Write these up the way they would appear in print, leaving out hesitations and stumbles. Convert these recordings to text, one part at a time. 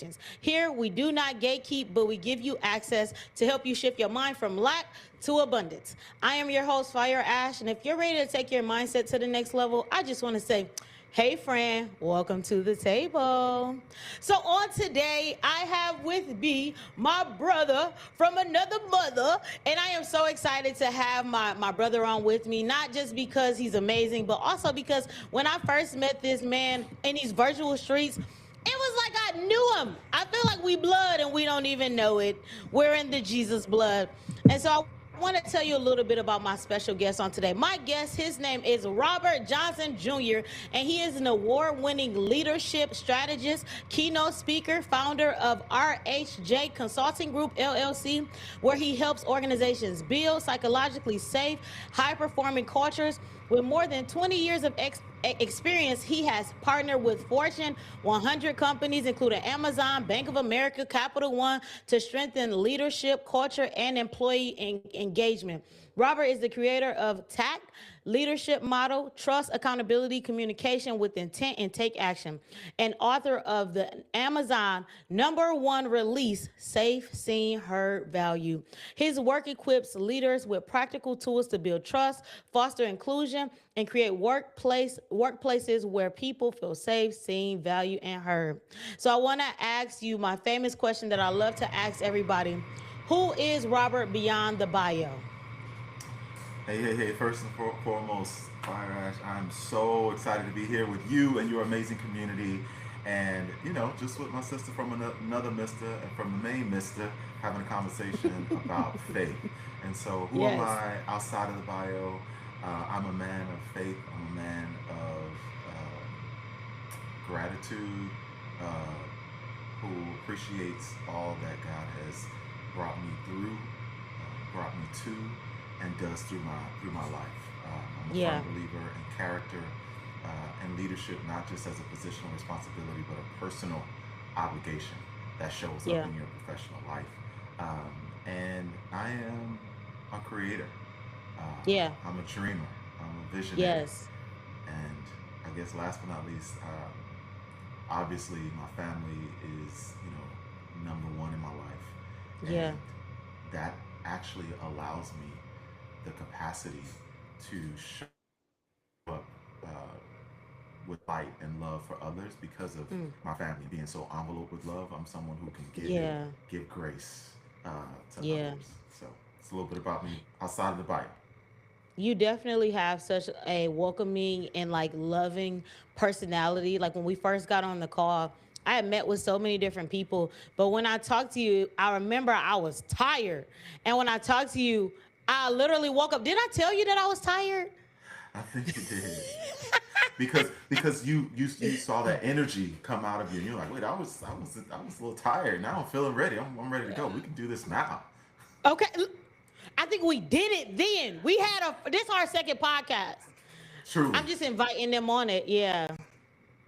conversations. Here, we do not gatekeep, but we give you access to help you shift your mind from lack to abundance. I am your host, Fire Ash, and if you're ready to take your mindset to the next level, I just want to say, hey, friend, welcome to the table. So, on today, I have with me my brother from another mother, and I am so excited to have my brother on with me, not just because he's amazing, but also because when I first met this man in these virtual streets, it was like I knew him. I feel like we blood and we don't even know it. We're in the Jesus blood. And so I want to tell you a little bit about my special guest on today. My guest, his name is Robert Johnson Jr., and he is an award-winning leadership strategist, keynote speaker, founder of RHJ Consulting Group LLC, where he helps organizations build psychologically safe, high-performing cultures. With more than 20 years of experience, he has partnered with Fortune 100 companies, including Amazon, Bank of America, Capital One, to strengthen leadership, culture, and employee engagement. Robert is the creator of TACT Leadership Model, Trust, Accountability, Communication with Intent, and Take Action, and author of the Amazon #1 release, Safe, Seen, Heard, Value. His work equips leaders with practical tools to build trust, foster inclusion, and create workplaces where people feel safe, seen, valued, and heard. So I want to ask you my famous question that I love to ask everybody. Who is Robert beyond the bio? Hey. First and foremost, Fire Ash, I'm so excited to be here with you and your amazing community. And, just with my sister from another mister and from the main mister, having a conversation about faith. And so, who am Yes. I outside of the bio? I'm a man of faith. I'm a man of gratitude, uh, who appreciates all that God has brought me through, brought me to, and does through my life. I'm a Yeah. firm believer in character and leadership, not just as a positional responsibility, but a personal obligation that shows up Yeah. in your professional life. And I am a creator. Yeah. I'm a dreamer. I'm a visionary. Yes. And I guess last but not least, obviously my family is, number one in my life. Yeah. And that actually allows me the capacity to show up with light and love for others because of Mm. my family being so enveloped with love. I'm someone who can Yeah. give grace to Yeah. others. So it's a little bit about me outside of the Bible. You definitely have such a welcoming and like loving personality. Like when we first got on the call, I had met with so many different people, but when I talked to you, I remember I was tired. And when I talked to you, I literally woke up. Did I tell you that I was tired? I think you did. Because you saw that energy come out of you and you're like, wait, I was a little tired. Now I'm feeling ready. I'm ready to go. We can do this now. Okay. I think we did it then. We had this is our second podcast. Truly. I'm just inviting them on it. Yeah.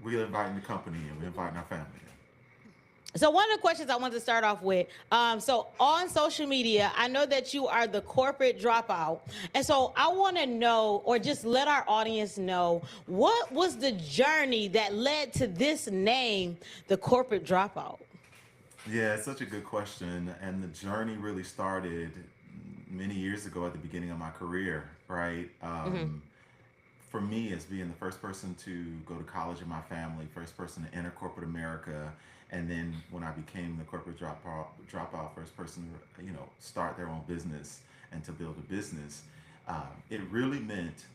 We're inviting the company and we're inviting our family in. So one of the questions I want to start off with, so on social media, I know that you are the corporate dropout, and so I want to know, or just let our audience know, what was the journey that led to this name, the corporate dropout? Yeah, it's such a good question. And the journey really started many years ago at the beginning of my career, right? Mm-hmm. For me, as being the first person to go to college in my family, first person to enter corporate America, and then when I became the corporate dropout first person to start their own business and to build a business, it really meant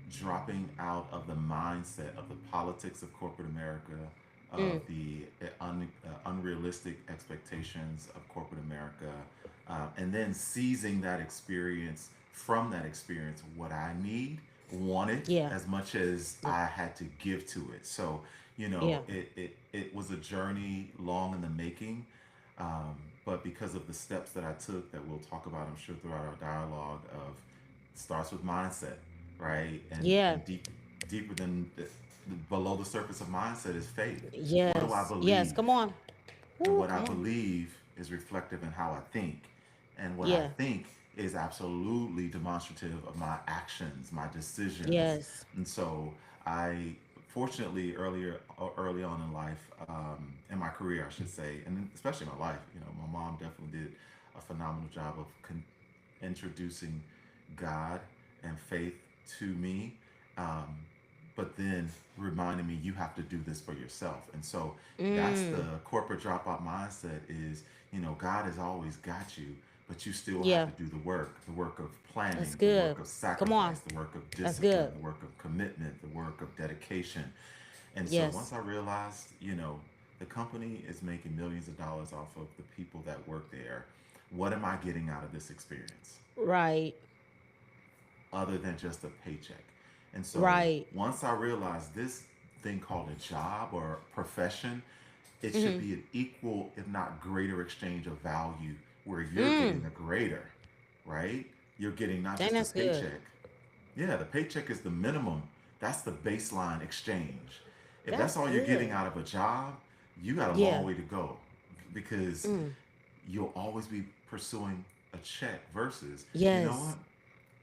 dropping out of the mindset of the politics of corporate America, of Mm. the unrealistic expectations of corporate America, and then seizing that experience from that experience, what I wanted Yeah. as much as Yeah. I had to give to it. So, Yeah. it was a journey long in the making. But because of the steps that I took that we'll talk about, I'm sure, throughout our dialogue, of starts with mindset, right? Yeah. And deeper than below the surface of mindset is faith. What do I Yes. Yes. believe? Come on. And Ooh, what I come on. believe is reflective in how I think. And what I Yeah. think is absolutely demonstrative of my actions, my decisions. Yes. And so I fortunately early on in life, in my career, I should say, and especially my life, my mom definitely did a phenomenal job of introducing God and faith to me. Um, but then reminding me you have to do this for yourself. And so that's the Mm. corporate dropout mindset is, God has always got you, but you still have Yeah. to do the work of That's planning, the work good. of Come on. sacrifice, the work of That's discipline, good. the work of commitment, the work of dedication. And so once Yes. I realized, the company is making millions of dollars off of the people that work there, what am I getting out of this experience? Right. Other than just a paycheck. And so Right. once I realized this thing called a job or profession, it should Mm-hmm. be an equal, if not greater, exchange of value where you're getting Mm. the greater, right? You're getting not Dang, just a that's good. paycheck. Yeah, the paycheck is the minimum. That's the baseline exchange. If That's that's all you're getting good. out of a job, you got a long Yeah. way to go because Mm. you'll always be pursuing a check versus, you know Yes.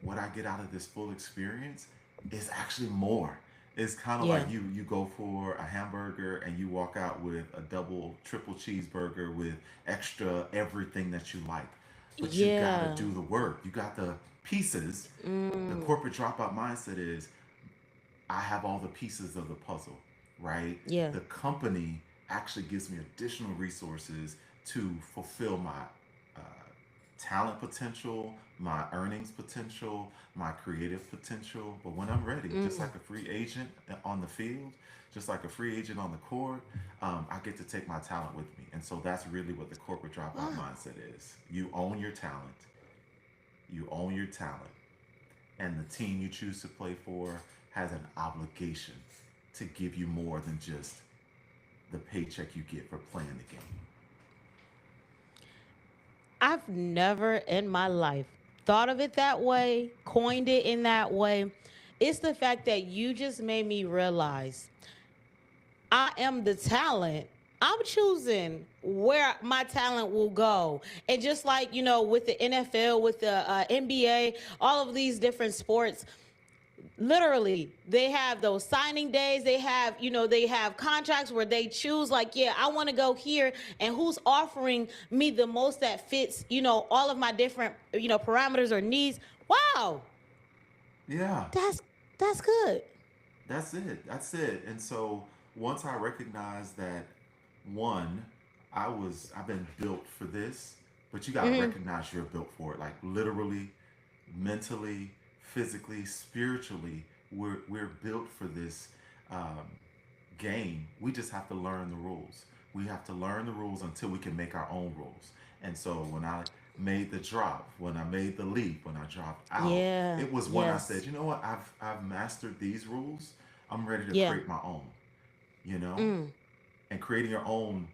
what I get out of this full experience is actually more. It's kind of Yeah. like you go for a hamburger and you walk out with a double, triple cheeseburger with extra everything that you like. But you got to Yeah. do the work. You got the pieces. The Mm. corporate dropout mindset is I have all the pieces of the puzzle, right? Yeah. The company actually gives me additional resources to fulfill my uh, talent potential, my earnings potential, my creative potential. But when I'm ready, just Mm. like a free agent on the field, just like a free agent on the court, I get to take my talent with me. And so that's really what the corporate dropout Wow. mindset is. You own your talent, you own your talent, and the team you choose to play for has an obligation to give you more than just the paycheck you get for playing the game. I've never in my life thought of it that way, coined it in that way. It's the fact that you just made me realize I am the talent. I'm choosing where my talent will go. And just like, with the NFL, with the NBA, all of these different sports, literally they have those signing days, they have contracts where they choose, like, yeah, I want to go here, and who's offering me the most that fits, all of my different, parameters or needs. Wow. Yeah, That's good. that's it. That's it. And so once I recognized that, one, I've been built for this, but you got to Hmm. recognize you're built for it. Like literally, mentally, physically, spiritually, we're built for this um, game. We just have to learn the rules. We have to learn the rules until we can make our own rules. And so when I made the drop, when I made the leap, when I dropped out, Yeah. it was when I said, Yes. you know what, I've mastered these rules. I'm ready to Yeah. create my own. You know, Mm. and creating your own.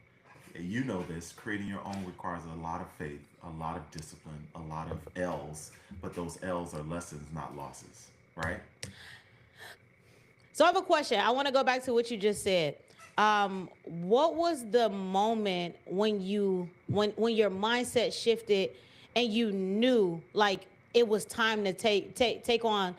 You know this. Creating your own requires a lot of faith, a lot of discipline, a lot of L's. But those L's are lessons, not losses. Right? So I have a question. I want to go back to what you just said. What was the moment when when your mindset shifted and you knew, like, it was time to take on,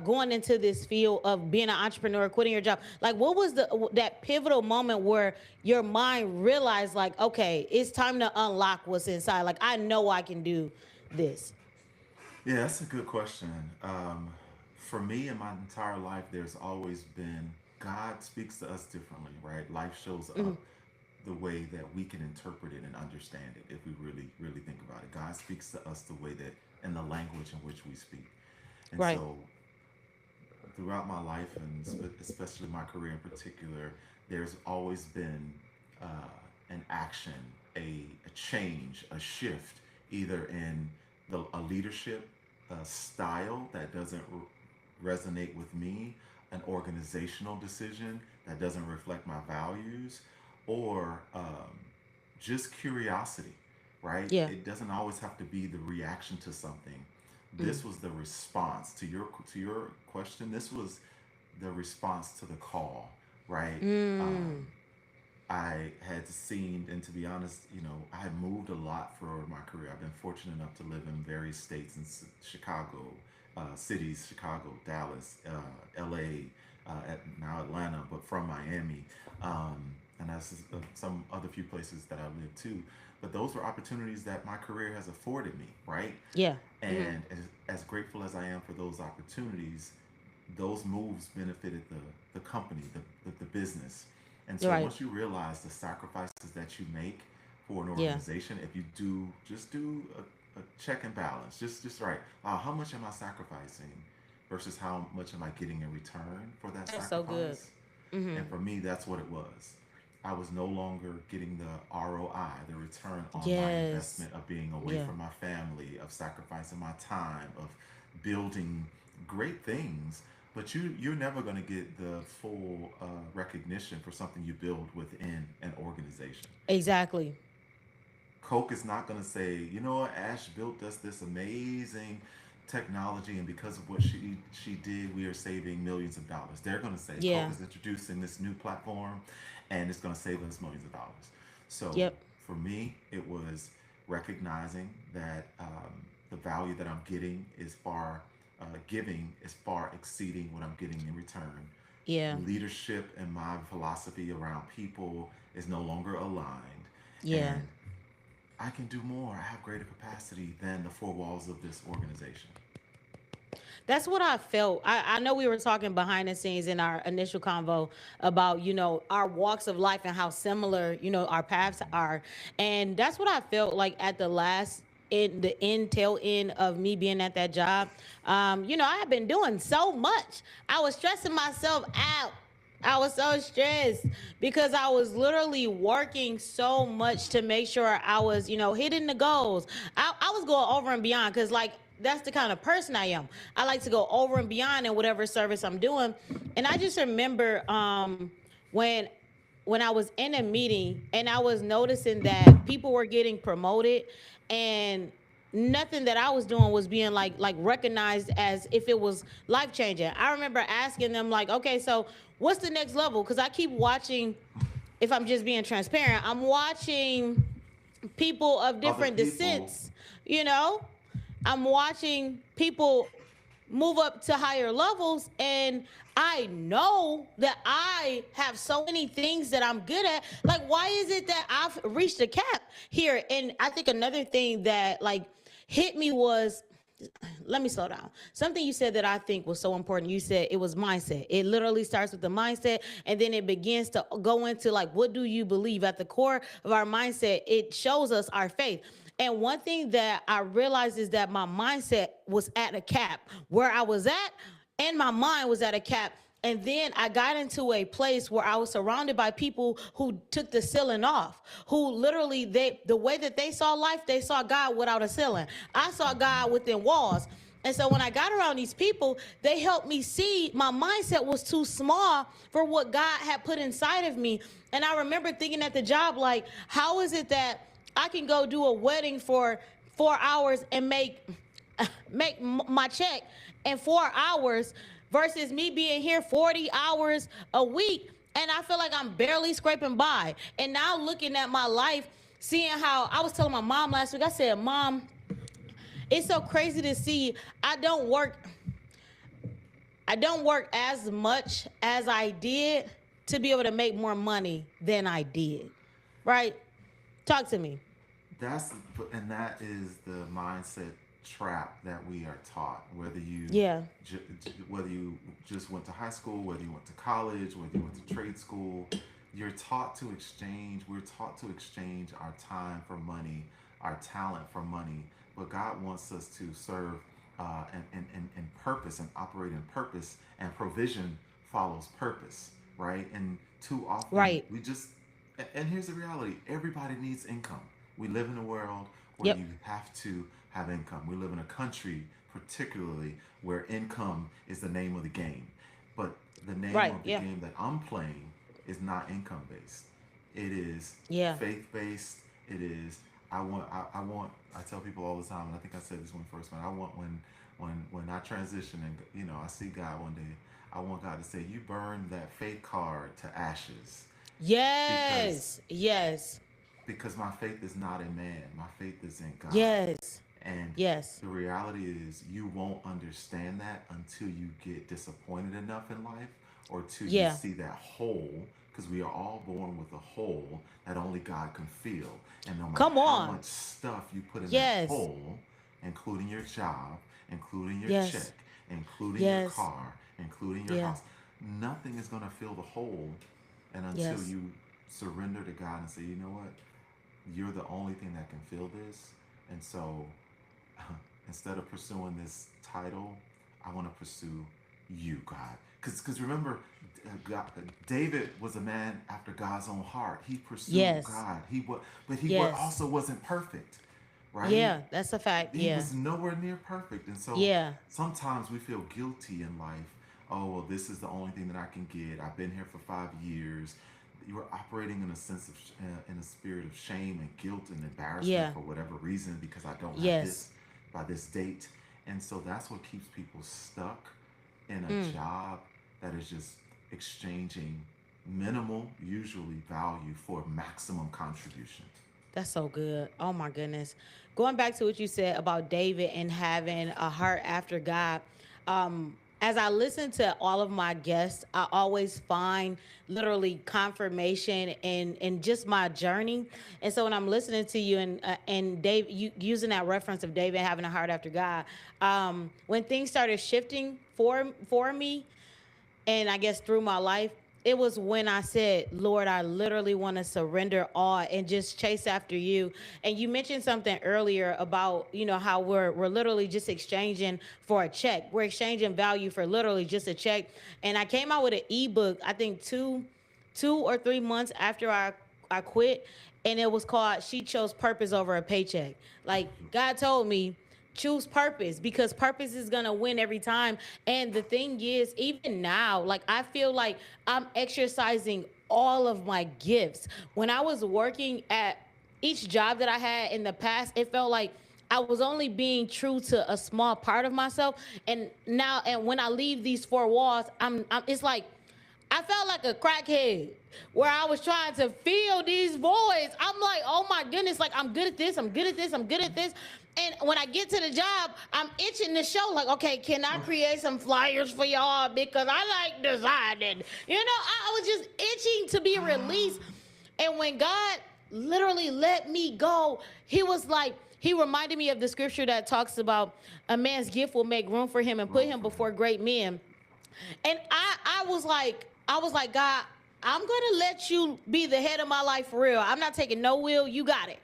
going into this field of being an entrepreneur, quitting your job? Like, what was that pivotal moment where your mind realized, like, okay, it's time to unlock what's inside. Like, I know I can do this. Yeah, that's a good question. For me, in my entire life, there's always been God speaks to us differently, right? Life shows Mm. up the way that we can interpret it and understand it if we really, really think about it. God speaks to us the way that, in the language in which we speak. And Right. so, throughout my life, and especially my career in particular, there's always been uh, an action, a change, a shift, either in a leadership style that doesn't resonate with me, an organizational decision that doesn't reflect my values, or just curiosity, right? Yeah. It doesn't always have to be the reaction to something. Mm. This was the response to your question. This was the response to the call, right? Um, Mm. I had seen, and to be honest, I had moved a lot for my career. I've been fortunate enough to live in various states in Chicago, cities, Chicago, Dallas, LA, at now Atlanta, but from Miami, and that's some other few places that I lived too. But those were opportunities that my career has afforded me, right? Yeah. Hmm. And as grateful as I am for those opportunities, those moves benefited the company, the business. And You're so right. once you realize the sacrifices that you make for an Yeah. organization, if you do just do a check and balance, just right, how much am I sacrificing versus how much am I getting in return for that That's so good. sacrifice? Hmm. And for me, that's what it was. I was no longer getting the ROI, the return on my Yes. investment of being away Yeah. from my family, of sacrificing my time, of building great things. But you're never going to get the full recognition for something you build within an organization. Exactly. Coke is not going to say, you know what, Ash built us this amazing technology, and because of what she did, we are saving millions of dollars. They're going to say Coke Yeah. is introducing this new platform, and it's going to save us millions of dollars. So Yep. for me, it was recognizing that the value that I'm getting is far giving is far exceeding what I'm getting in return. Yeah. Leadership and my philosophy around people is no longer aligned, Yeah. and I can do more. I have greater capacity than the four walls of this organization. That's what I felt. I know we were talking behind the scenes in our initial convo about, our walks of life and how similar, our paths are. And that's what I felt like at the last in the end tail end of me being at that job. I had been doing so much. I was stressing myself out. I was so stressed because I was literally working so much to make sure I was, hitting the goals. I was going over and beyond because, like, that's the kind of person I am. I like to go over and beyond in whatever service I'm doing. And I just remember when when I was in a meeting and I was noticing that people were getting promoted and nothing that I was doing was being like recognized as if it was life changing. I remember asking them like, okay, so what's the next level? Because I keep watching. If I'm just being transparent, I'm watching people of Other different people, descents. You know, I'm watching people move up to higher levels, and I know that I have so many things that I'm good at. Like, why is it that I've reached a cap here? And I think another thing that like hit me was, let me slow down. Something you said that I think was so important. You said it was mindset. It literally starts with the mindset, and then it begins to go into like, what do you believe? At the core of our mindset, it shows us our faith. And one thing that I realized is that my mindset was at a cap. Where I was at, and my mind was at a cap. And then I got into a place where I was surrounded by people who took the ceiling off, who literally the way that they saw life, they saw God without a ceiling. I saw God within walls. And so when I got around these people, they helped me see my mindset was too small for what God had put inside of me. And I remember thinking at the job, like, how is it that I can go do a wedding for 4 hours and make my check in 4 hours versus me being here 40 hours a week, and I feel like I'm barely scraping by. And now looking at my life, seeing how I was telling my mom last week, I said, Mom, it's so crazy to see I don't work as much as I did to be able to make more money than I did. Right? Talk to me. that's and that is the mindset trap that we are taught. Yeah. Whether you just went to high school, whether you went to college, whether you went to trade school, you're taught to exchange. We're taught to exchange our time for money, our talent for money. But God wants us to serve and purpose and operate in purpose, and provision follows purpose, right? And too often Right. we just and here's the reality: everybody needs income. We live in a world where Yep. you have to have income. We live in a country, particularly, where income is the name of the game. But the name Right. of the Yeah. game that I'm playing is not income based. It is Yeah. faith based. It is I want I tell people all the time, and I think I said this one first, man. I want when I transition and I see God one day, I want God to say, "You burn that faith card to ashes," because Yes. Yes. my faith is not in man. My faith is in God. Yes. And Yes. the reality is, you won't understand that until you get disappointed enough in life, or two, you Yeah. see that hole, because we are all born with a hole that only God can fill. And no matter Come how on. much stuff you put in that Yes. hole, including your job, including your Yes. check, including your Yes. car, including your Yeah. house, nothing is going to fill the hole. And until Yes. you surrender to God and say, you know what, you're the only thing that can fill this. And so instead of pursuing this title, I want to pursue you, God. Because remember, God, David was a man after God's own heart. He pursued Yes. God. But he Yes. also wasn't perfect, right? Yeah. That's a fact. He Yeah. was nowhere near perfect. And so Yeah. sometimes we feel guilty in life. Oh, well, this is the only thing that I can get. I've been here for 5 years. You are operating in a sense of, in a spirit of shame and guilt and embarrassment Yeah. for whatever reason because I don't have Yes. this by this date. And so that's what keeps people stuck in a Mm. job that is just exchanging minimal, usually value for maximum contribution. That's so good. Oh my goodness. Going back to what you said about David and having a heart after God, as I listen to all of my guests, I always find literally confirmation in just my journey. And so when I'm listening to you and Dave, you using that reference of David having a heart after God, when things started shifting for me, and I guess through my life, it was when I said, Lord, I literally want to surrender all and just chase after you. And you mentioned something earlier about, how we're literally just exchanging for a check. We're exchanging value for literally just a check. And I came out with an ebook, I think two or 3 months after I quit, and it was called She Chose Purpose Over a Paycheck. Like God told me, choose purpose because purpose is gonna win every time. And the thing is, even now, like I feel like I'm exercising all of my gifts. When I was working at each job that I had in the past, it felt like I was only being true to a small part of myself. And now, and when I leave these four walls, it's like I felt like a crackhead where I was trying to fill these voids. I'm like, oh my goodness, like I'm good at this, I'm good at this, I'm good at this. And when I get to the job, I'm itching to show, like, okay, can I create some flyers for y'all? Because I like designing. I was just itching to be released. And when God literally let me go, He was like, He reminded me of the scripture that talks about a man's gift will make room for him and put Room him for him. before great men. And I was like, God, I'm gonna let you be the head of my life for real. I'm not taking no wheel. You got it.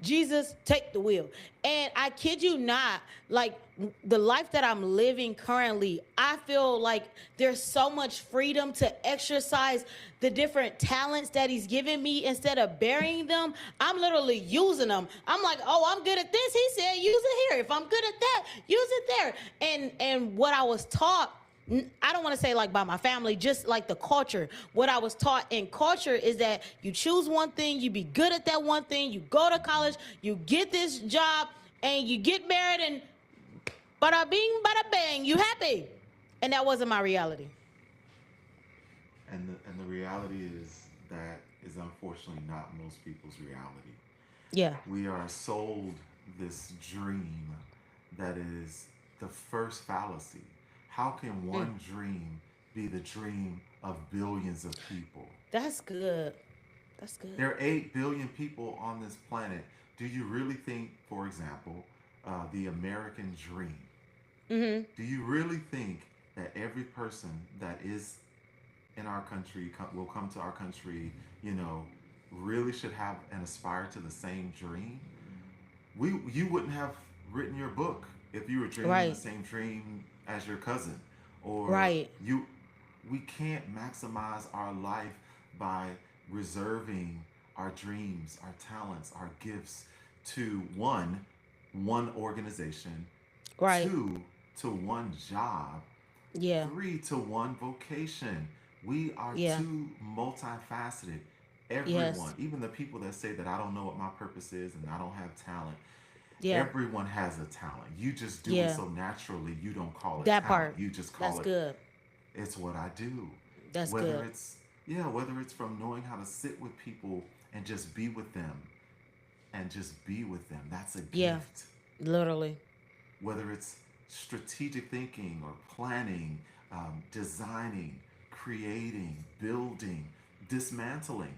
Jesus, take the wheel. And I kid you not, like the life that I'm living currently, I feel like there's so much freedom to exercise the different talents that He's given me instead of burying them. I'm literally using them. I'm like, oh, I'm good at this. He said, use it here. If I'm good at that, use it there. And what I was taught, I don't want to say like by my family, just like the culture. What I was taught in culture is that you choose one thing, you be good at that one thing, you go to college, you get this job, and you get married, and bada bing, bada bang, you happy. And that wasn't my reality. And the reality is that is unfortunately not most people's reality. Yeah. We are sold this dream that is the first fallacy. How can Mm, one dream be the dream of billions of people? that's good. That's good. There are 8 billion people on this planet. Do you really think, for example, the American dream, Mm-hmm. do you really think that every person that is in our country will come to our country, you know, really should have and aspire to the same dream? You wouldn't have written your book if you were dreaming the Right. same dream as your cousin, or Right. you. We can't maximize our life by reserving our dreams, our talents, our gifts to one organization, Right. two to one job, Yeah. 3 to 1 vocation. We are Yeah. too multifaceted. Everyone, Yes. even the people that say that I don't know what my purpose is and I don't have talent, Yeah. everyone has a talent. You just do it Yeah. so naturally, you don't call it That talent. part. You just That's call it, good. it's what I do. That's Whether good. it's, yeah, whether it's from knowing how to sit with people and just be with them and just be with them, that's a Yeah. gift. Literally. Whether it's strategic thinking or planning, designing, creating, building, dismantling.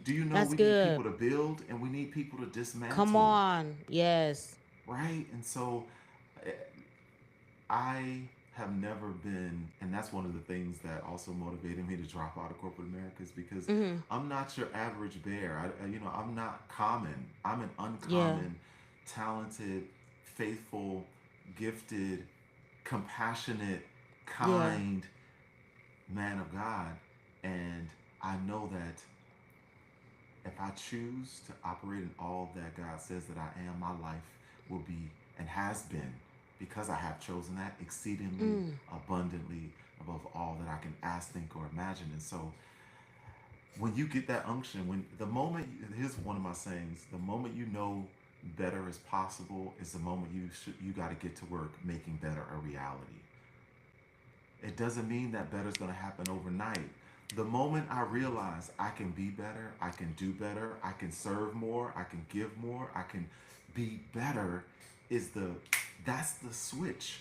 Do you know That's we need good. people to build and we need people to Come dismantle, on. Yes. right? And so eh, I have never been, and that's one of the things that also motivated me to drop out of corporate America is because Hmm. I'm not your average bear. I'm not common. I'm an Yeah. uncommon, talented, faithful, gifted, compassionate, Yeah. kind man of God. And I know that if I choose to operate in all that God says that I am, my life will be and has been, because I have chosen that, exceedingly Mm. abundantly above all that I can ask, think, or imagine. And so when you get that unction, when the moment, here's one of my sayings, the moment you know better is possible is the moment you got to get to work making better a reality. It doesn't mean that better is going to happen overnight. The moment I realize I can be better, I can do better, I can serve more, I can give more, I can be better is the that's the switch.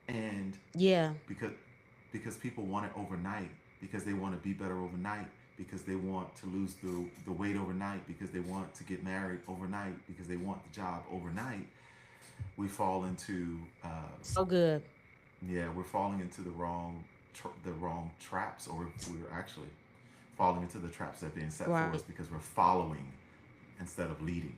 And Yeah. because people want it overnight, because they want to be better overnight, because they want to lose the weight overnight, because they want to get married overnight, because they want the job overnight, we fall into So good. yeah, we're falling into the wrong traps, or we're actually falling into the traps that are being set for us Right. because we're following instead of leading.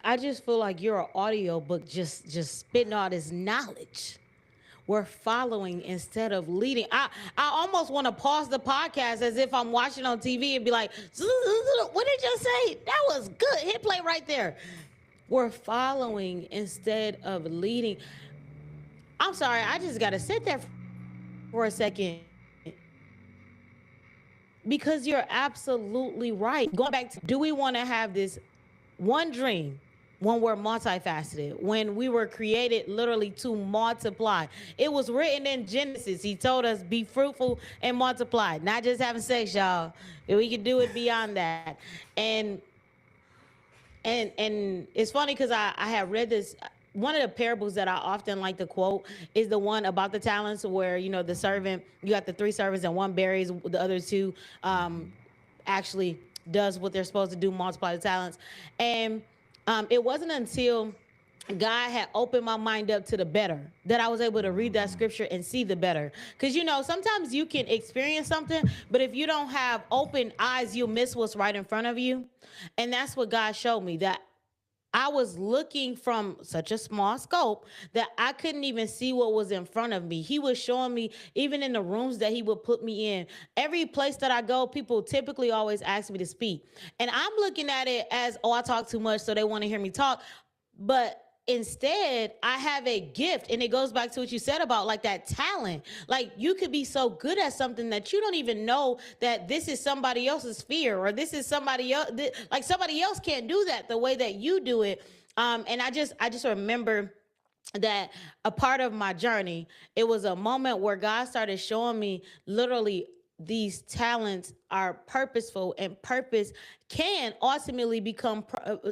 I just feel like you're an audio book just spitting all this knowledge. We're following instead of leading. I almost want to pause the podcast as if I'm watching on TV and be like, what did you say? That was good. Hit play right there. We're following instead of leading. I'm sorry, I just got to sit there for a second because you're absolutely right. Going back to, do we want to have this one dream when we're multifaceted, when we were created literally to multiply? It was written in Genesis. He told us, be fruitful and multiply, not just having sex, y'all. We can do it beyond that. And and and it's funny because I have read this. One of the parables that I often like to quote is the one about the talents, where the servant, you got the three servants and one buries the other two, actually does what they're supposed to do, multiply the talents. And it wasn't until God had opened my mind up to the better that I was able to read that Mm-hmm. scripture and see the better. Because sometimes you can experience something, but if you don't have open eyes, you'll miss what's right in front of you. And that's what God showed me, that I was looking from such a small scope that I couldn't even see what was in front of me. He was showing me, even in the rooms that he would put me in. Every place that I go, people typically always ask me to speak. And I'm looking at it as, oh, I talk too much, so they want to hear me talk. But instead, I have a gift, and it goes back to what you said about like that talent. Like, you could be so good at something that you don't even know that this is somebody else's fear, or this is somebody else, like somebody else can't do that the way that you do it. And I just remember that a part of my journey, it was a moment where God started showing me, literally, these talents are purposeful, and purpose can ultimately become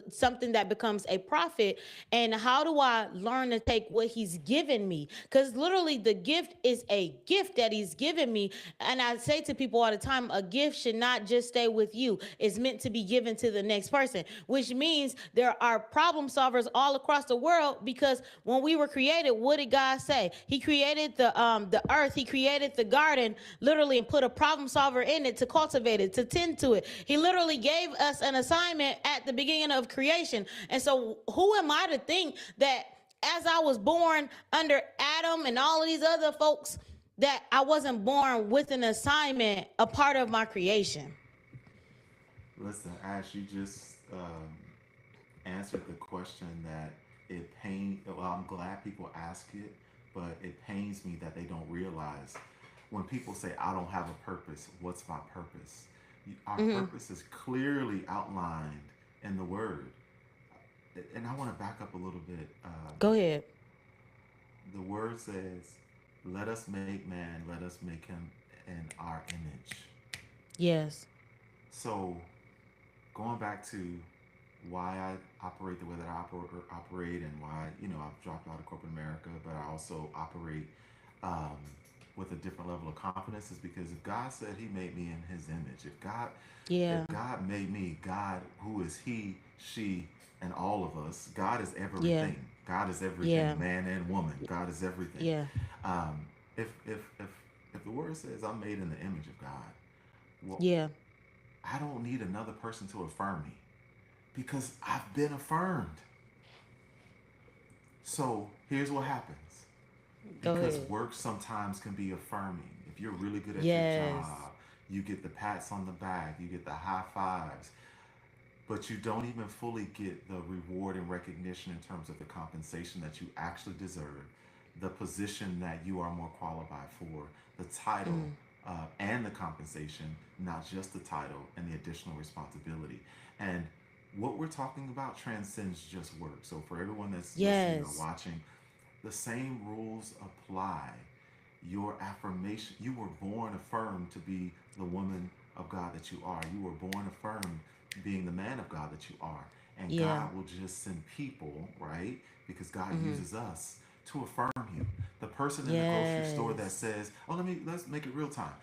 something that becomes a profit. And how do I learn to take what he's given me? Because literally, the gift is a gift that he's given me. And I say to people all the time, a gift should not just stay with you. It's meant to be given to the next person, which means there are problem solvers all across the world. Because when we were created, what did God say? He created the earth, he created the garden, literally, and put a problem solver in it to cultivate it, to tend to it. He literally gave us an assignment at the beginning of creation. And so, who am I to think that as I was born under Adam and all of these other folks, that I wasn't born with an assignment, a part of my creation? Listen, Ash, you just answered the question that it pain. Well, I'm glad people ask it, but it pains me that they don't realize when people say, "I don't have a purpose." What's my purpose? Our Mm-hmm. purpose is clearly outlined in the Word. And I want to back up a little bit. Go ahead. The Word says, "Let us make man. Let us make him in our image." Yes. So, going back to why I operate the way that I operate, and why I've dropped out of corporate America, but I also operate um, with a different level of confidence is because if God said He made me in His image, if Yeah. God made me, God, who is He, she, and all of us, God is Yeah. everything. God is everything, Yeah. man and woman. God is everything. Yeah. Um, if the Word says I'm made in the image of God, well, Yeah. I don't need another person to affirm me because I've been affirmed. So here's what happens, Go because ahead. work sometimes can be affirming. If you're really good at your Yes. job, you get the pats on the back, you get the high fives, but you don't even fully get the reward and recognition in terms of the compensation that you actually deserve, the position that you are more qualified for, the title, Mm. and the compensation, not just the title and the additional responsibility. And what we're talking about transcends just work. So for everyone that's listening or Yes. watching, the same rules apply. Your affirmation, you were born affirmed to be the woman of God that you are. You were born affirmed being the man of God that you are. And Yeah. God will just send people, right? Because God Mm-hmm. uses us to affirm you. The person in the grocery store that Yes. says, "Oh, let's make it real time."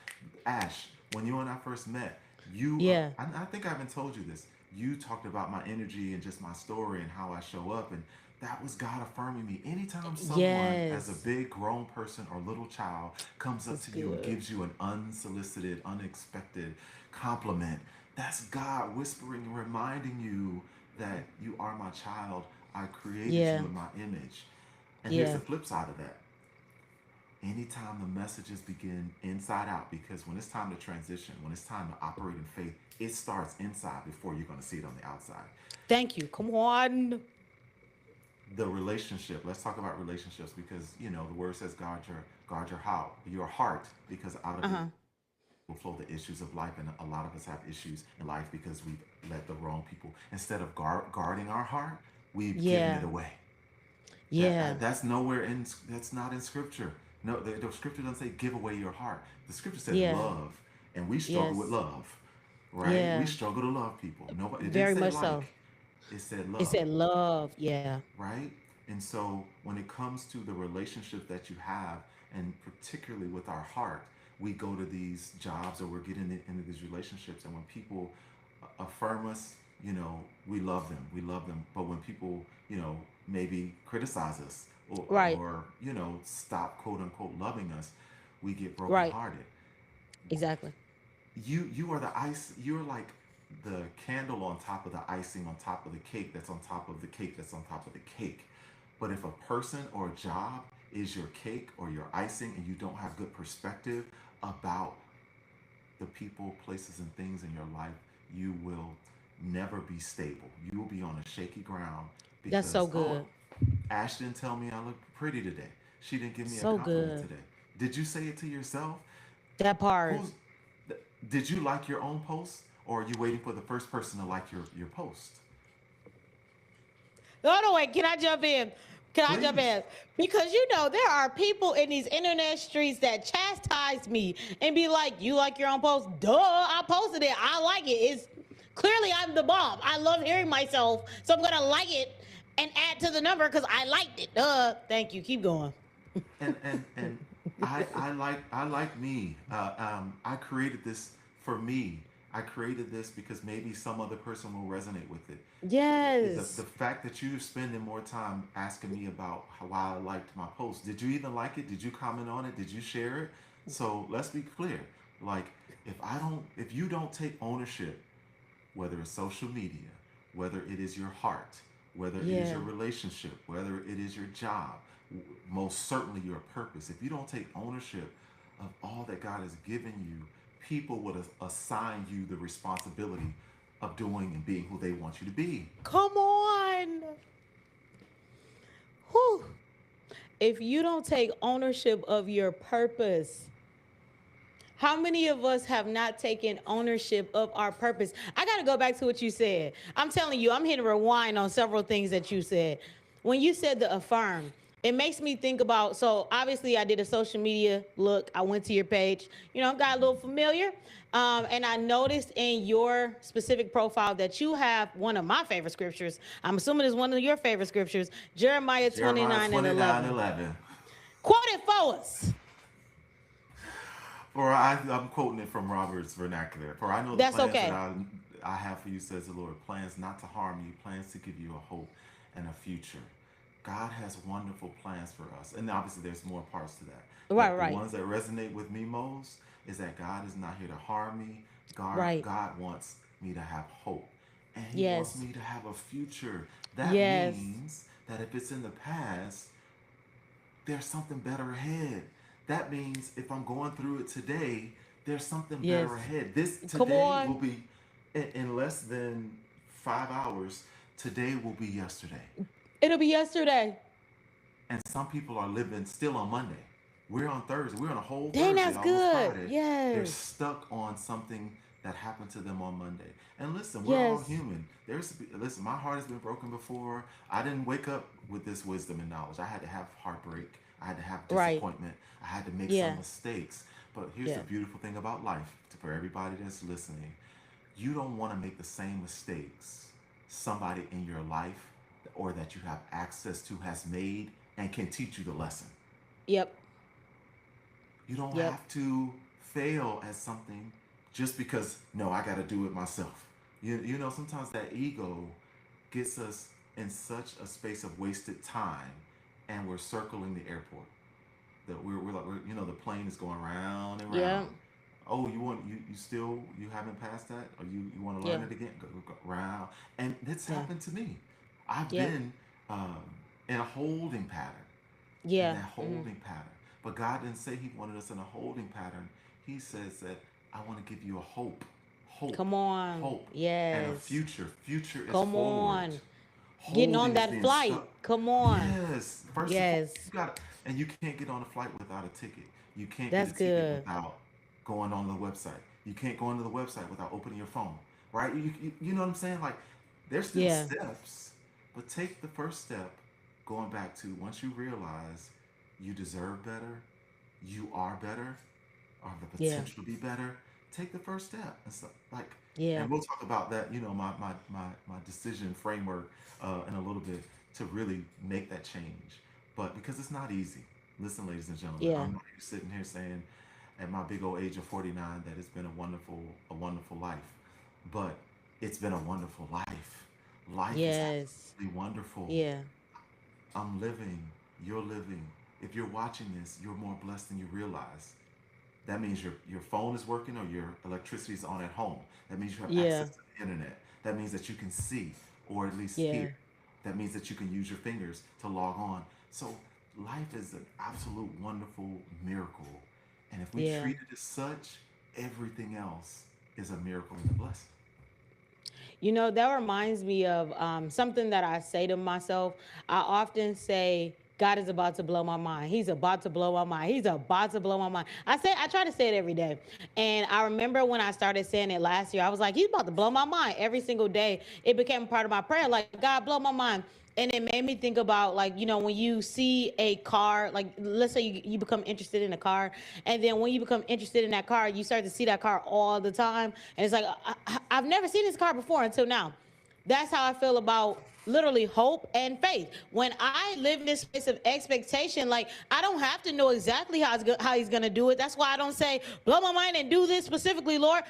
Ash, when you and I first met, Yeah. I think I haven't told you this. You talked about my energy and just my story and how I show up, and that was God affirming me. Anytime someone, as a Yes. big grown person or little child, comes up It's to you and good. gives you an unsolicited, unexpected compliment, that's God whispering, reminding you that you are my child. I created Yeah. you in my image. And here's the Yeah. flip side of that. Anytime the messages begin inside out, because when it's time to transition, when it's time to operate in faith, it starts inside before you're going to see it on the outside. Thank you. Come on. The relationship, let's talk about relationships, because the word says guard your heart, because out of it Uh-huh. will flow the issues of life. And a lot of us have issues in life because we've let the wrong people, instead of guarding our heart, we've given it Yeah. away. Yeah. That's not in scripture. No, the scripture doesn't say give away your heart. The scripture says Yeah. love, and we struggle with Yes. love, right? We Yeah. struggle to love people. Nobody, it didn't Very say much like, so. it said It love, said love. Yeah. right? And so when it comes to the relationship that you have, and particularly with our heart, we go to these jobs or we're getting into these relationships, and when people affirm us, we love them. We love them. But when people, maybe criticize us, Right. or stop quote unquote loving us, we get Right. brokenhearted. Exactly. You are the ice. You're like the candle on top of the icing on top of the cake that's on top of the cake that's on top of the cake. But if a person or a job is your cake or your icing, and you don't have good perspective about the people, places, and things in your life, you will never be stable. You will be on a shaky ground That's so because, oh, good. Ash didn't tell me I look pretty today. She didn't give me a So compliment good. today. Did you say it to yourself? That part. Who's did you like your own post, or are you waiting for the first person to like your post? No, no, wait. Can I jump in? Can I jump Please. in? Because there are people in these internet streets that chastise me and be like, "You like your own post? Duh, I posted it. I like it. It's clearly I'm the bomb. I love hearing myself, so I'm gonna like it and add to the number because I liked it. Duh. Thank you. Keep going. And I like me. I created this for me. I created this because maybe some other person will resonate with it. The Yes. fact that you're spending more time asking me about why I liked my post. Did you even like it? Did you comment on it? Did you share it? So let's be clear. Like, if you don't take ownership, whether it's social media, whether it is your heart, whether it is Yeah. your relationship, whether it is your job, most certainly your purpose, if you don't take ownership of all that God has given you, people would assign you the responsibility of doing and being who they want you to be. Come on. Whew. If you don't take ownership of your purpose, how many of us have not taken ownership of our purpose? I got to go back to what you said. I'm telling you, I'm hitting rewind on several things that you said. When you said the affirm, it makes me think about, so obviously I did a social media look. I went to your page, got a little familiar. And I noticed in your specific profile that you have one of my favorite scriptures. I'm assuming it's one of your favorite scriptures, Jeremiah Jeremiah 29 and 29 11. 11. Quote it for us. I'm quoting it from Robert's vernacular. For I know the That's plans that okay. I have for you, says the Lord. Plans not to harm you, plans to give you a hope and a future. God has wonderful plans for us. And obviously, there's more parts to that. Right, But the right, ones that resonate with me most is that God is not here to harm me. right. God wants me to have hope. And He wants Yes, me to have a future. That yes, means that if it's in the past, there's something better ahead. That means if I'm going through it today, there's something better yes. ahead. This Come today will on. be in less than 5 hours. Today will be yesterday. It'll be yesterday. And some people are living still on Monday. We're on Thursday. We're on a whole Dang, Thursday, that's almost good. Friday. They're Yes, stuck on something that happened to them on Monday. And listen, we're all yes. human. Listen, my heart has been broken before. I didn't wake up with this wisdom and knowledge. I had to have heartbreak. I had to have Right. disappointment. I had to make some Yeah, mistakes. But here's the yeah. beautiful thing about life for everybody that's listening. You don't want to make the same mistakes somebody in your life or that you have access to has made and can teach you the lesson. Yep, You don't yep. have to fail at something just because, no, I got to do it myself. Sometimes that ego gets us in such a space of wasted time and we're circling the airport. That we're like, the plane is going round and round. Yep, Oh, you haven't passed that? Or you want to learn yeah, it again? Go round. And it's yeah, happened to me. I've yep, been um, in a holding pattern in yeah. that holding pattern. But God didn't say He wanted us in a holding pattern. He says that I want to give you a hope, hope, Come on. hope, and a Yes. future. Future is Come forward. on. Getting on Holding is that being flight. stuck. Come on. Yes. First and foremost, Yes. you got, and you can't get on a flight without a ticket. You can't get a That's ticket good. without going on the website. You can't go onto the website without opening your phone. Right? You know what I'm saying? Like, there's still Yeah. steps, but take the first step. Going back to once you realize you deserve better, you are better, or have the Yeah. potential to be better, take the first step. And so, like, Yeah. and we'll talk about that, my decision framework in a little bit to really make that change. But because it's not easy. Listen, ladies and gentlemen, Yeah. I'm not sitting here saying at my big old age of 49 that it's been a wonderful life. But it's been a wonderful life. Life is Yes. absolutely wonderful. Yeah. I'm living, you're living. If you're watching this, you're more blessed than you realize. That means your phone is working or your electricity is on at home. That means you have Yeah. access to the internet. That means that you can see or at least hear. Yeah. That means that you can use your fingers to log on. So life is an absolute wonderful miracle. And if we Yeah. treat it as such, everything else is a miracle and a blessing. That reminds me of something that I say to myself. I often say, God is about to blow my mind. He's about to blow my mind. He's about to blow my mind. I try to say it every day. And I remember when I started saying it last year, I was like, He's about to blow my mind every single day. It became a part of my prayer. Like, God, blow my mind. And it made me think about, like, when you see a car, like, let's say you become interested in a car, and then when you become interested in that car, you start to see that car all the time, and it's like, I've never seen this car before until now. That's how I feel about literally hope and faith. When I live in this space of expectation, like, I don't have to know exactly how He's gonna do it. That's why I don't say blow my mind and do this specifically, Lord.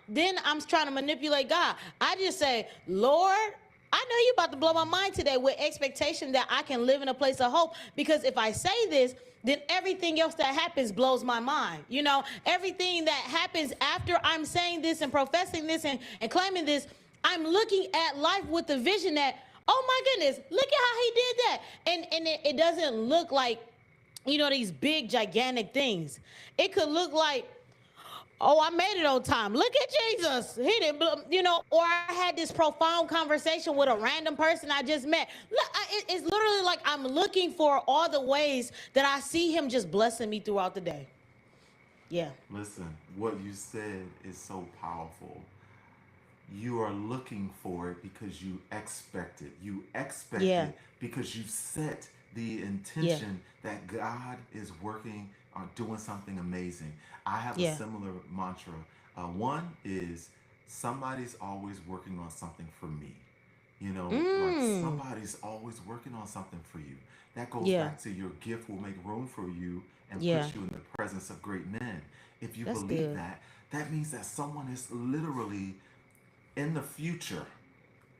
Then I'm trying to manipulate God. I just say, Lord, I know you about to blow my mind today with expectation that I can live in a place of hope. Because if I say this, then everything else that happens blows my mind. Everything that happens after I'm saying this and professing this and claiming this, I'm looking at life with the vision that, oh my goodness, look at how He did that. And it doesn't look like, these big, gigantic things. It could look like, oh, I made it on time. Look at Jesus. He didn't, or I had this profound conversation with a random person I just met. Look, it's literally like I'm looking for all the ways that I see Him just blessing me throughout the day. Yeah. Listen, what you said is so powerful. You are looking for it because you expect it. You expect Yeah. it because you set the Yeah. intention that God is working on doing something amazing. I have a Yeah. similar mantra. One is somebody's always working on something for me. Like Mm. somebody's always working on something for you. That goes Yeah. back to your gift will make room for you and Yeah. puts you in the presence of great men. If you That's believe good. that, that means that someone is literally in the future,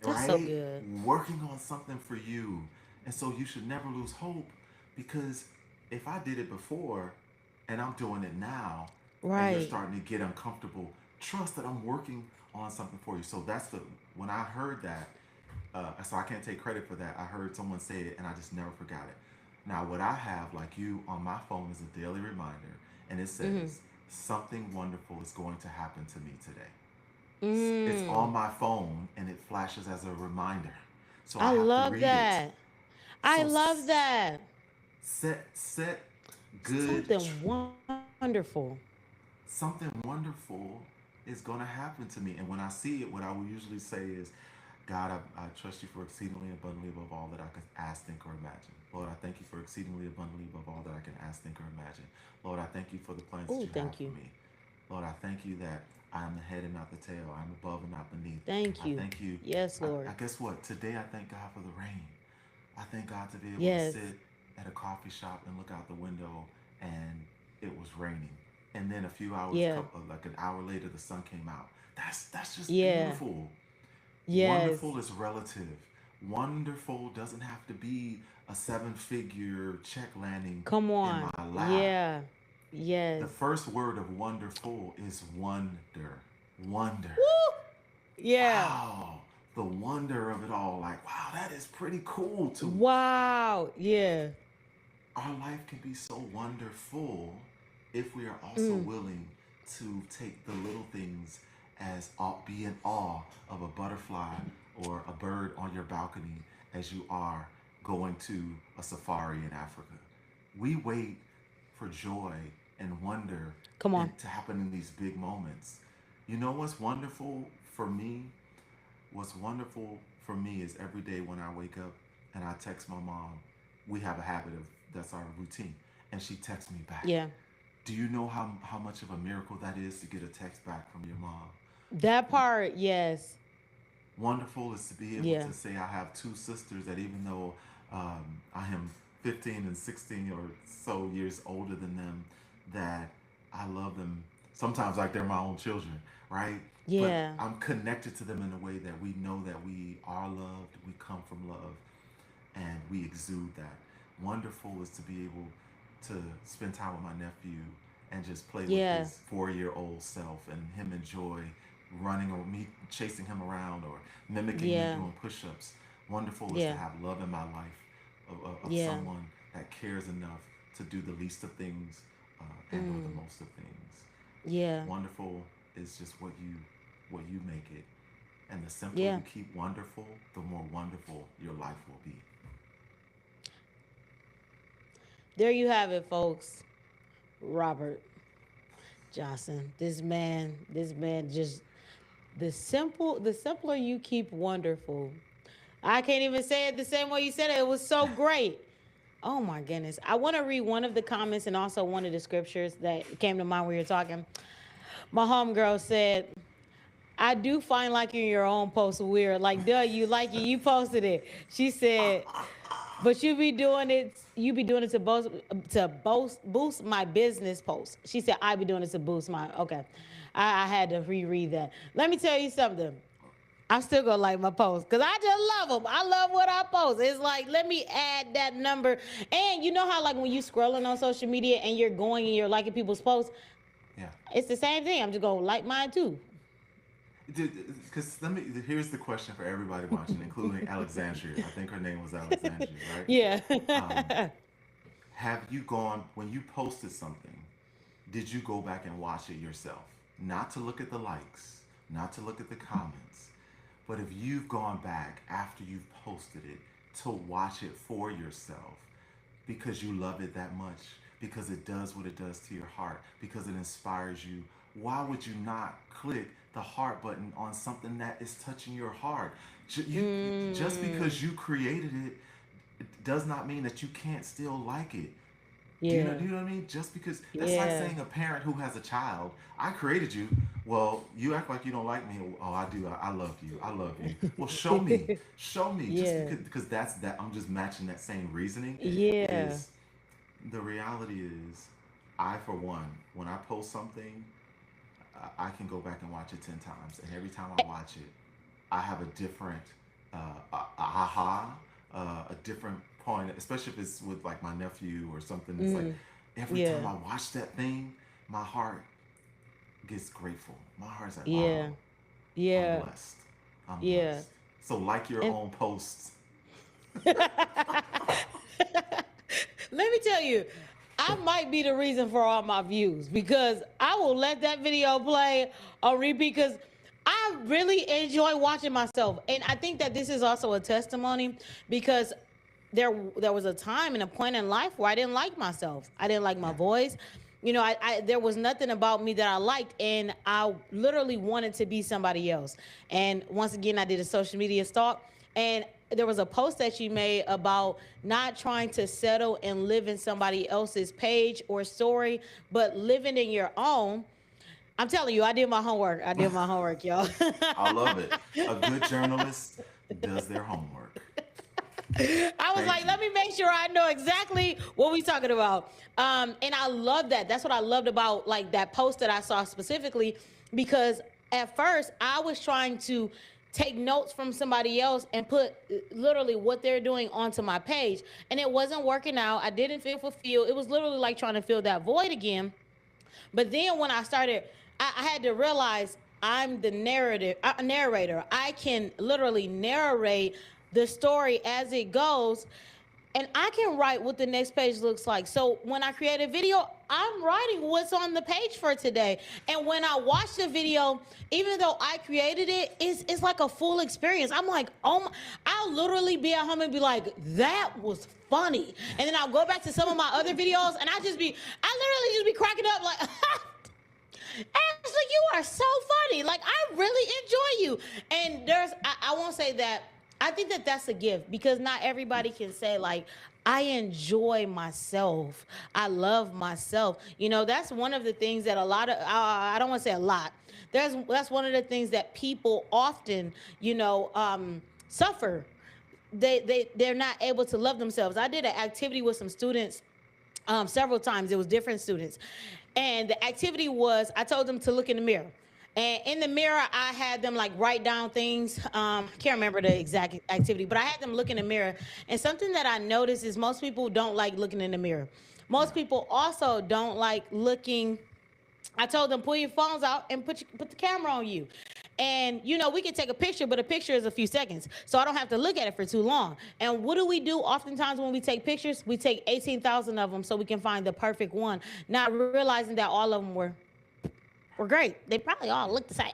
That's so right? good. Working on something for you. And so you should never lose hope because if I did it before and I'm doing it now and you're Right. starting to get uncomfortable, trust that I'm working on something for you. So when I heard that, so I can't take credit for that. I heard someone say it and I just never forgot it. Now, what I have, like you, on my phone is a daily reminder, and it Mm-hmm. says, something wonderful is going to happen to me today. It's Mm. on my phone and it flashes as a reminder. So I I have to love read it. that. I So love that. set good Something wonderful. something wonderful is going to happen to me. And when I see it, what I will usually say is, God, I trust you for exceedingly abundantly above all that I can ask, think, or imagine. Lord, I thank you for exceedingly abundantly above all that I can ask, think, or imagine. Lord, I thank you for the plans that Oh, you have thank for you. me. Lord, I thank you that I am the head and not the tail. I am above and not beneath. Thank I you. thank you. Yes, Lord. I guess what? Today I thank God for the rain. I thank God to be able to Yes. sit at a coffee shop and look out the window and it was raining. And then a few hours, Yeah. like an hour later, the sun came out. That's just Yeah. beautiful. Yes. Wonderful is relative. Wonderful doesn't have to be a seven-figure check landing Come in on. my lap. Yeah. The Yes. first word of wonderful is wonder. Wonder. Woo! Yeah. Wow. The wonder of it all. Like, wow, that is pretty cool to Wow. Yeah. our life can be so wonderful if we are also Mm. willing to take the little things as be in awe of a butterfly or a bird on your balcony as you are going to a safari in Africa. We wait for joy and wonder Come on. to happen in these big moments. You know what's wonderful for me? What's wonderful for me is every day when I wake up and I text my mom, we have a habit of that's our routine, and she texts me back. Yeah. Do you know how much of a miracle that is to get a text back from your mom? That part, yes. Wonderful is to be able Yeah. to say I have two sisters that even though I am 15 and 16 or so years older than them, that I love them sometimes like they're my own children, right? But Yeah. I'm connected to them in a way that we know that we are loved, we come from love, and we exude that. Wonderful is to be able to spend time with my nephew and just play with Yeah. his 4-year-old self and him enjoy running or me chasing him around or mimicking me Yeah. doing push-ups. Wonderful is to Yeah. have love in my life of Yeah. someone that cares enough to do the least of things and or the Mm. most of things. Yeah. Wonderful is just what you make it. And the simpler Yeah. you keep wonderful, the more wonderful your life will be. There you have it, folks. Robert Johnson. This man just the simpler you keep wonderful. I can't even say it the same way you said it. It was so great. Oh my goodness. I want to read one of the comments and also one of the scriptures that came to mind when you're talking. My homegirl said, I do find liking your own post weird. Like, duh, you like it, you posted it. She said, but you be doing it to boost my business post. She said, I be doing it to boost my okay. I had to reread that. Let me tell you something. I'm still gonna like my posts because I just love them. I love what I post. It's like let me add that number. And you know how like when you scrolling on social media and you're going and you're liking people's posts, Yeah. it's the same thing. I'm just gonna like mine too. Because here's the question for everybody watching, including Alexandria. I think her name was Alexandria, right? Yeah. Um, have you gone when you posted something? Did you go back and watch it yourself? Not to look at the likes, not to look at the comments, but if you've gone back after you've posted it to watch it for yourself because you love it that much, because it does what it does to your heart, because it inspires you, why would you not click the heart button on something that is touching your heart? Just mm, because you created it it does not mean that you can't still like it. Yeah. Do you know what I mean? Just because that's like Yeah. saying a parent who has a child, I created you. Well, you act like you don't like me. Oh, I do. I love you. I love you. Well, show me. Show me. Just Yeah. because that's that. I'm just matching that same reasoning. Yeah. Is the reality is, I for one, when I post something, I can go back and watch it 10 times, and every time I watch it, I have a different aha, a different point. Especially if it's with like my nephew or something. It's like Mm. every time Yeah. I watch that thing, my heart gets grateful. My heart's like, wow, Yeah. I'm Yeah. blessed. I'm Yeah. blessed. So like your And own posts. let me tell you, I might be the reason for all my views because I will let that video play on repeat because I really enjoy watching myself. And I think that this is also a testimony because there was a time and a point in life where I didn't like myself. I didn't like my Yeah. voice. I there was nothing about me that I liked, and I literally wanted to be somebody else. And once again, I did a social media stalk, and there was a post that you made about not trying to settle and live in somebody else's page or story, but living in your own. I'm telling you, I did my homework. I did my homework, y'all. I love it. A good journalist does their homework. I was Thank like, you. let me make sure I know exactly what we talking about. And I love that. That's what I loved about like that post that I saw specifically, because at first I was trying to take notes from somebody else and put literally what they're doing onto my page, and it wasn't working out. I didn't feel fulfilled. It was literally like trying to fill that void again. But then when I started, I had to realize I'm the narrator. I can literally narrate the story as it goes, and I can write what the next page looks like. So when I create a video, I'm writing what's on the page for today. And when I watch the video, even though I created it, it's like a full experience. I'm like, oh my, I'll literally be at home and be like, that was funny. And then I'll go back to some of my other videos and I literally just be cracking up like, Ashley, you are so funny. Like, I really enjoy you. And I won't say that. I think that that's a gift because not everybody can say, like, I enjoy myself. I love myself. That's one of the things that a lot of, I don't want to say a lot. That's one of the things that people often, suffer. They're not able to love themselves. I did an activity with some students several times. It was different students. And the activity was I told them to look in the mirror. And in the mirror, I had them like write down things. Can't remember the exact activity, but I had them look in the mirror. And something that I noticed is most people don't like looking in the mirror. Yeah. Most people also don't like looking. I told them pull your phones out and put the camera on you. And we can take a picture, but a picture is a few seconds. So I don't have to look at it for too long. And what do we do oftentimes when we take pictures? We take 18,000 of them so we can find the perfect one, not realizing that all of them were great. They probably all look the same.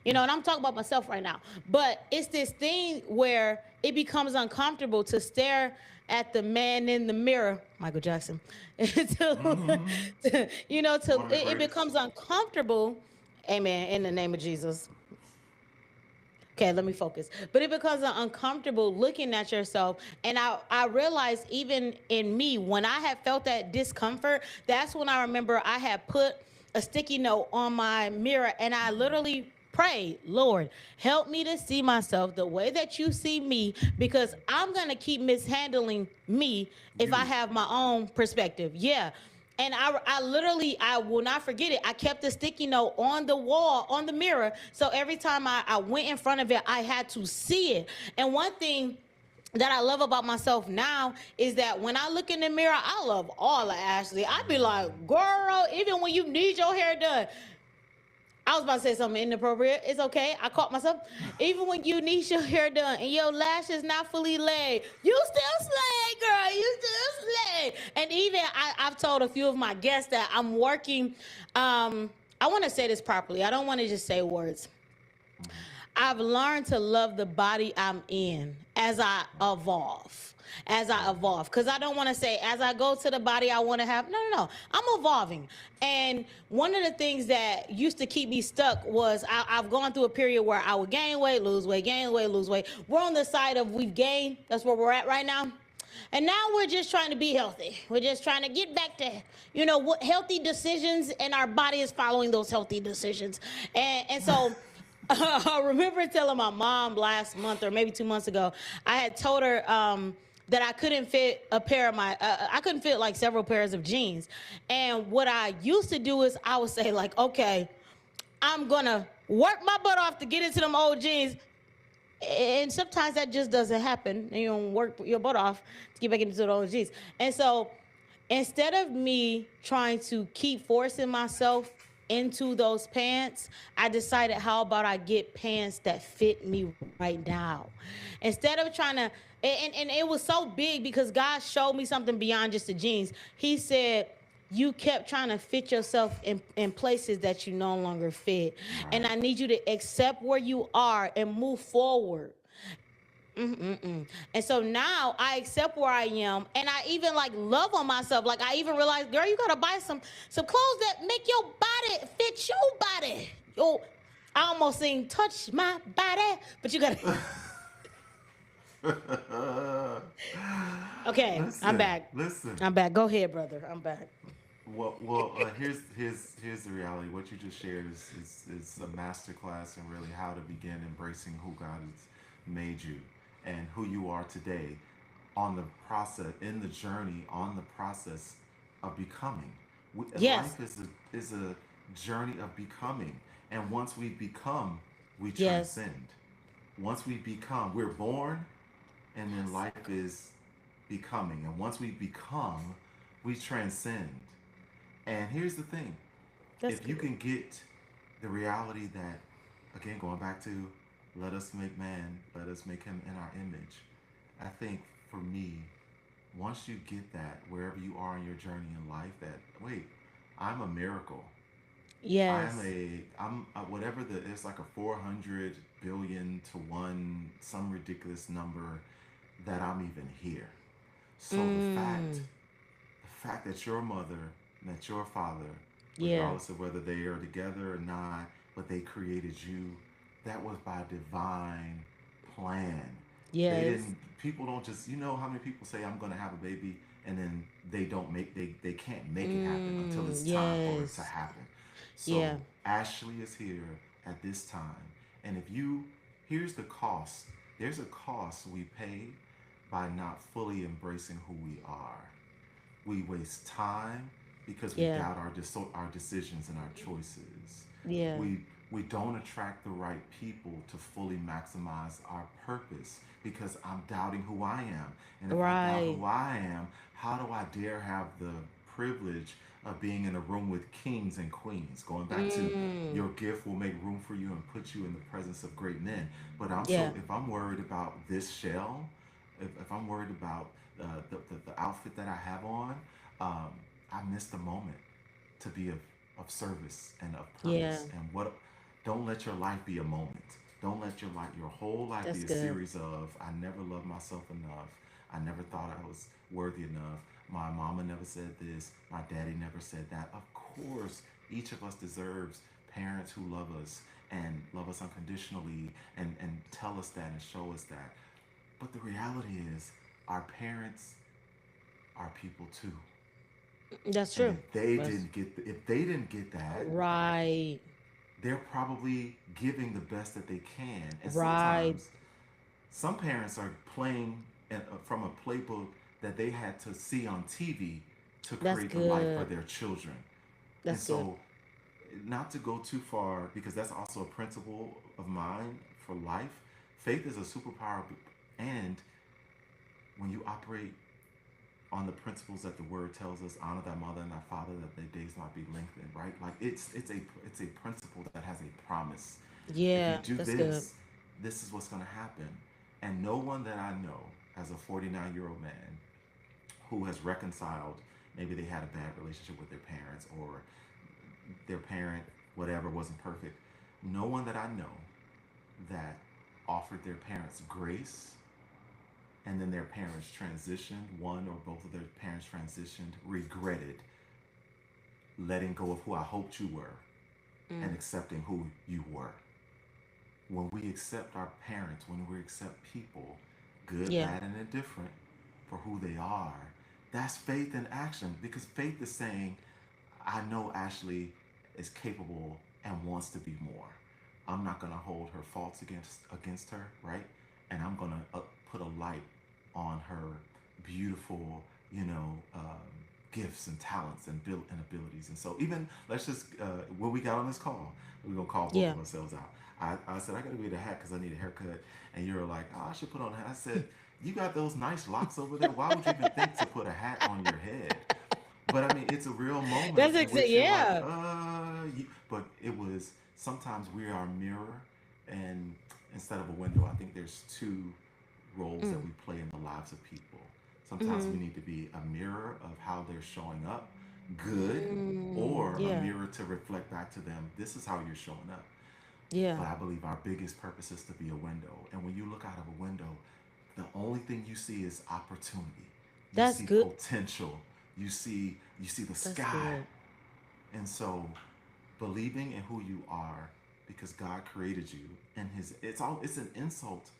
And I'm talking about myself right now. But it's this thing where it becomes uncomfortable to stare at the man in the mirror, Michael Jackson. to, Mm-hmm. One of the it greatest. becomes uncomfortable. Amen. In the name of Jesus. Okay, let me focus. But it becomes uncomfortable looking at yourself. And I realized even in me, when I had felt that discomfort, that's when I remember I had put a sticky note on my mirror and I literally prayed, Lord, help me to see myself the way that you see me, because I'm going to keep mishandling me if I You. have my own perspective. Yeah. And I literally, I will not forget it. I kept the sticky note on the wall, on the mirror. So every time I went in front of it, I had to see it. And one thing that I love about myself now is that when I look in the mirror, I love all of Ashley. I be like, girl, even when you need your hair done, I was about to say something inappropriate. It's okay. I caught myself. Even when you need your hair done and your lashes not fully laid, you still slay, girl. You still slay. And even I've told a few of my guests that I'm working. I want to say this properly. I don't want to just say words. Mm-hmm. I've learned to love the body I'm in as I evolve. As I evolve. Because I don't want to say, as I go to the body I want to have. No, no, no. I'm evolving. And one of the things that used to keep me stuck was I've gone through a period where I would gain weight, lose weight, gain weight, lose weight. We're on the side of we've gained. That's where we're at right now. And now we're just trying to be healthy. We're just trying to get back to, what healthy decisions, and our body is following those healthy decisions. And so I remember telling my mom last month or maybe 2 months ago, I had told her that I couldn't fit a pair of I couldn't fit like several pairs of jeans. And what I used to do is I would say, like, okay, I'm gonna work my butt off to get into them old jeans, and sometimes that just doesn't happen. You don't work your butt off to get back into those jeans. And so instead of me trying to keep forcing myself into those pants, I decided, how about I get pants that fit me right now? Instead of trying to, and it was so big because God showed me something beyond just the jeans. He said, you kept trying to fit yourself in places that you no longer fit. And Right. I need you to accept where you are and move forward. And so now I accept where I am, and I even like love on myself. Like I even realized, girl, you gotta buy some clothes that make your body fit your body. Yo, I almost sing "Touch My Body," but you gotta. Okay, I'm Listen, back. listen. I'm back. Go ahead, brother. I'm back. Here's the reality. What you just shared is a masterclass in really how to begin embracing who God has made you and who you are today on the process, in the journey, on the process of becoming. Yes. Life is a journey of becoming, and once we become, we Yes. transcend. Once we become, we're born, and then Yes. life is becoming, and once we become, we transcend. And here's the thing, That's if you good. can get the reality that, again, going back to let us make man, let us make him in our image, I think for me, once you get that, wherever you are in your journey in life, that, wait, I'm a miracle. Yes. I'm whatever it's like a 400 billion to one, some ridiculous number that I'm even here. So Mm. the fact that your mother, that your father, Yeah. regardless of whether they are together or not, but they created you, that was by divine plan. They Yes. didn't. People don't just. You know how many people say I'm going to have a baby and then they can't make it happen until it's time for it to Yes. happen. Yeah. So Ashley is here at this time, and if you here's the cost. There's a cost we pay by not fully embracing who we are. We waste time because we Yeah. doubt our decisions and our choices. Yeah. We don't attract the right people to fully maximize our purpose because I'm doubting who I am. And if I doubt Right. who I am, how do I dare have the privilege of being in a room with kings and queens? Going back to Mm. your gift will make room for you and put you in the presence of great men. But Yeah. if I'm worried about this shell, if I'm worried about the outfit that I have on, um, I missed the moment to be of service and of Yeah. purpose. And what? Don't let your life be a moment. Don't let your whole life That's be a good. series of I never loved myself enough. I never thought I was worthy enough. My mama never said this. My daddy never said that. Of course, each of us deserves parents who love us and love us unconditionally and tell us that and show us that. But the reality is, our parents are people too. That's And true. That's if they didn't get that, right. they're probably giving the best that they can. And Right. sometimes some parents are playing from a playbook that they had to see on TV to That's create the life for good. their children. And That's good. so, not to go too far, because that's also a principle of mine for life. Faith is a superpower, and when you operate on the principles that the word tells us, honor thy mother and thy father, that their days might be lengthened, right? Like it's a principle that has a promise. If you Yeah. do That's good. this is what's going to happen. And no one that I know as a 49-year-old man who has reconciled, maybe they had a bad relationship with their parents or their parent whatever wasn't perfect. No one that I know that offered their parents grace and then their parents transitioned, one or both of their parents transitioned, regretted letting go of who I hoped you were and Mm. accepting who you were. When we accept our parents, when we accept people, good, Yeah. bad, and indifferent, for who they are. That's faith in action, because faith is saying, I know Ashley is capable and wants to be more. I'm not going to hold her faults against her, right? And I'm going to put a light on her beautiful, you know, gifts and talents and abilities. And so even let's just when we got on this call, we're gonna call both Yeah. of ourselves out. I said I gotta get a hat because I need a haircut, and you were like, oh, I should put on a hat. I said, you got those nice locks over there. Why would you even think to put a hat on your head? But I mean, it's a real moment That's in which you're like, yeah. but it was sometimes we are a mirror, and instead of a window, I think there's two roles that Mm. we play in the lives of people. Sometimes we Mm-hmm. need to be a mirror of how they're showing up, good, Mm. or a Yeah. mirror to reflect back to them, this is how you're showing up. Yeah. But I believe our biggest purpose is to be a window. And when you look out of a window, the only thing you see is opportunity. You That's see good. potential. You see the That's sky. good. And so believing in who you are because God created you and his it's an insult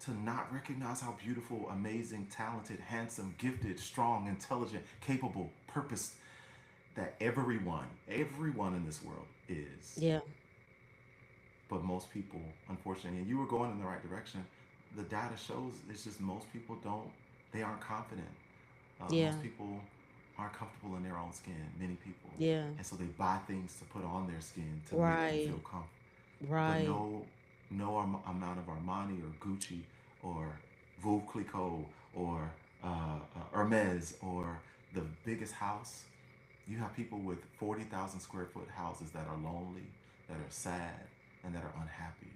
to not recognize how beautiful, amazing, talented, handsome, gifted, strong, intelligent, capable, purposed that everyone in this world is. Yeah. But most people, unfortunately, and you were going in the right direction, the data shows it's just most people they aren't confident. Yeah. Most people aren't comfortable in their own skin, many people. Yeah. And so they buy things to put on their skin to make them feel Right. comfortable. But Right. no amount of Armani or Gucci or Veuve Clicquot or Hermes or the biggest house. You have people with 40,000 square foot houses that are lonely, that are sad, and that are unhappy.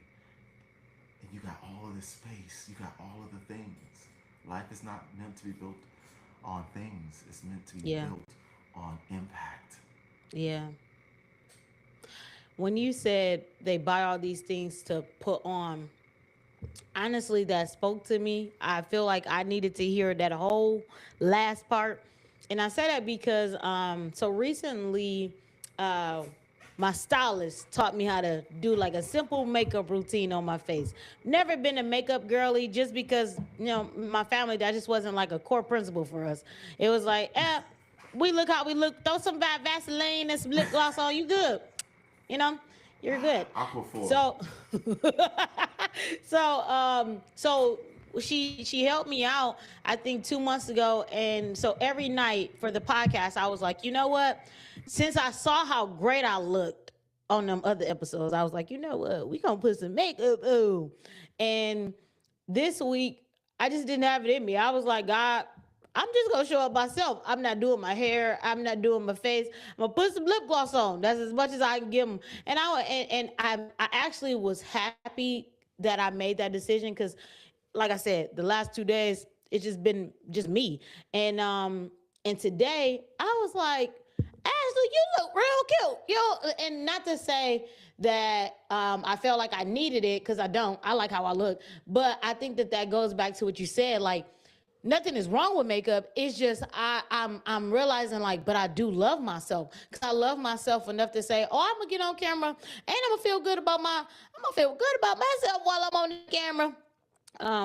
And you got all of this space, you got all of the things. Life is not meant to be built on things, it's meant to be Yeah. built on impact. Yeah. When you said they buy all these things to put on, honestly, that spoke to me. I feel like I needed to hear that whole last part. And I say that because so recently uh my stylist taught me how to do like a simple makeup routine on my face. Never been a makeup girly, just because, my family, that just wasn't like a core principle for us. It was like, we look how we look, throw some Vaseline and some lip gloss on, you good. You know, you're good. Aquaphor. So so she helped me out, I think 2 months ago. And so every night for the podcast, I was like, you know what, since I saw how great I looked on them other episodes, I was like, you know what, we gonna put some makeup on. And this week I just didn't have it in me. I was like, God, I'm just gonna show up myself. I'm not doing my hair. I'm not doing my face. I'm gonna put some lip gloss on. That's as much as I can give them. And I actually was happy that I made that decision, because, like I said, the last 2 days it's just been just me. And today I was like, Ashley, you look real cute, and not to say that I felt like I needed it, because I don't. I like how I look, but I think that that goes back to what you said. Like, nothing is wrong with makeup. It's just I'm realizing, like, but I do love myself, because I love myself enough to say, oh, I'm gonna get on camera and I'm gonna feel good about myself while I'm on the camera.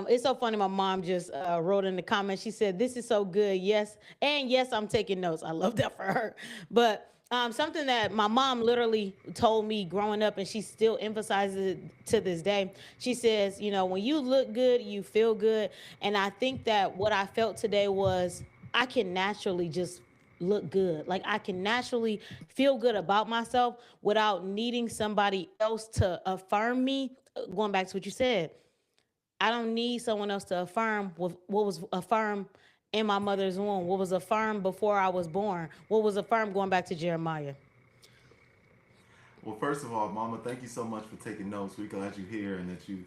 It's so funny. My mom just wrote in the comments. She said, "This is so good." Yes, and yes, I'm taking notes. I love that for her. But something that my mom literally told me growing up, and she still emphasizes it to this day. She says, when you look good, you feel good. And I think that what I felt today was, I can naturally just look good. Like, I can naturally feel good about myself without needing somebody else to affirm me. Going back to what you said, I don't need someone else to affirm what was affirmed in my mother's womb, what was affirmed before I was born, what was affirmed going back to Jeremiah. Well, first of all, Mama, thank you so much for taking notes. We're glad you're here and that you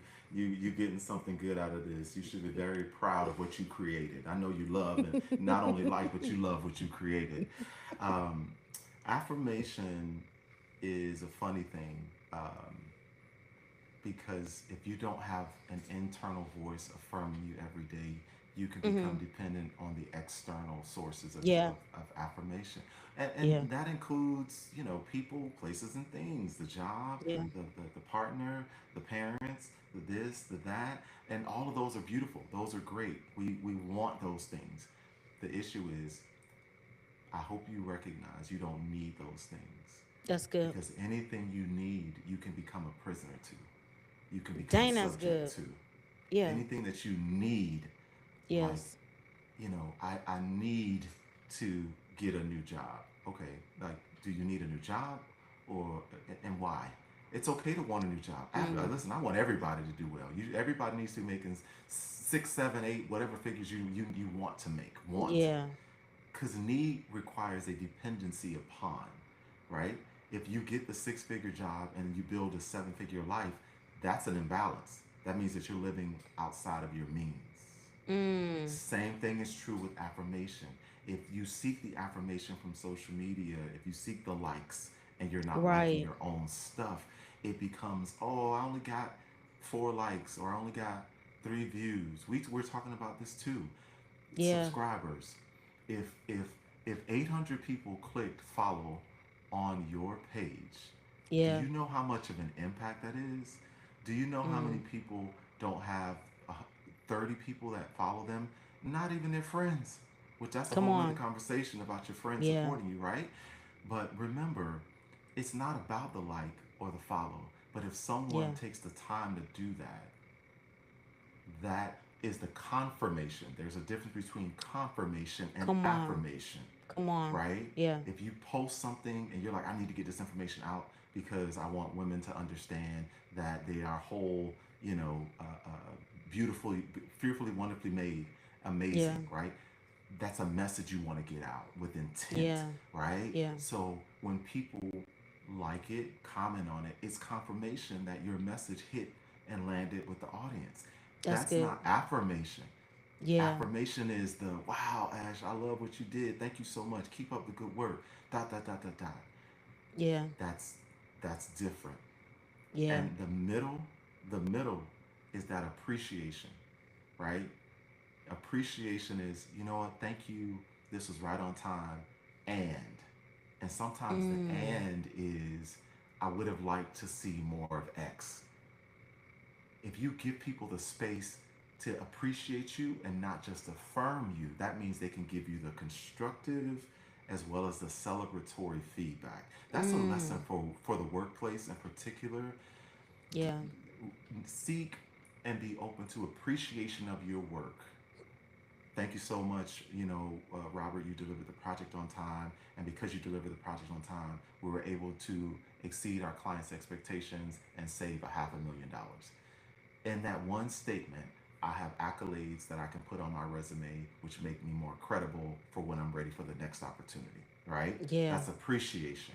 getting something good out of this. You should be very proud of what you created. I know you love and not only like, but you love what you created. Um, Affirmation is a funny thing, because if you don't have an internal voice affirming you every day, you can become dependent on the external sources Yeah. of affirmation. Yeah. And that includes, people, places, and things, the job, Yeah. the partner, the parents, the this, the that. And all of those are beautiful. Those are great. We want those things. The issue is, I hope you recognize you don't need those things, That's good. because anything you need, you can become a prisoner to. You can become Dang, that's subject good. to. Yeah. Anything that you need, like, Yes. I need to get a new job. Okay, like, do you need a new job, or and why? It's okay to want a new job. Listen, I want everybody to do well. Everybody needs to be making six, seven, eight, whatever figures you want to make. Want, Yeah. because need requires a dependency upon, right? If you get the six-figure job and you build a seven-figure life, that's an imbalance. That means that you're living outside of your means. Mm. Same thing is true with affirmation. If you seek the affirmation from social media, if you seek the likes and you're not liking Right. your own stuff, it becomes, oh, I only got 4 likes, or I only got 3 views. We're talking about this too. Yeah. Subscribers. If 800 people clicked follow on your page, do Yeah. you know how much of an impact that is? Do you know how many Mm. people don't have 30 people that follow them? Not even their friends. Which, that's a Come whole nother on. conversation about your friends Yeah. supporting you, right? But remember, it's not about the like or the follow. But if someone Yeah. takes the time to do that, that is the confirmation. There's a difference between confirmation and Come on. affirmation, Come on. right? Yeah. If you post something and you're like, I need to get this information out because I want women to understand that they are whole, beautifully, fearfully, wonderfully made, Yeah. amazing, right? That's a message you want to get out with intent, Yeah. right? Yeah. So when people like it, comment on it, it's confirmation that your message hit and landed with the audience. That's That's good. not affirmation. Yeah. Affirmation is the, wow, Ash, I love what you did. Thank you so much. Keep up the good work. Dot dot dot dot dot. Yeah. That's that's different. Yeah. And the middle is that appreciation, right? Appreciation is, you know what, thank you. This was right on time. And and sometimes the Mm. and is, I would have liked to see more of X. If you give people the space to appreciate you and not just affirm you, that means they can give you the constructive as well as the celebratory feedback. That's a lesson Mm. for the workplace in particular. Yeah. Seek and be open to appreciation of your work. Thank you so much, Robert, you delivered the project on time. And because you delivered the project on time, we were able to exceed our clients' expectations and save $500,000. In that one statement, I have accolades that I can put on my resume, which make me more credible for when I'm ready for the next opportunity, right? Yeah. That's appreciation.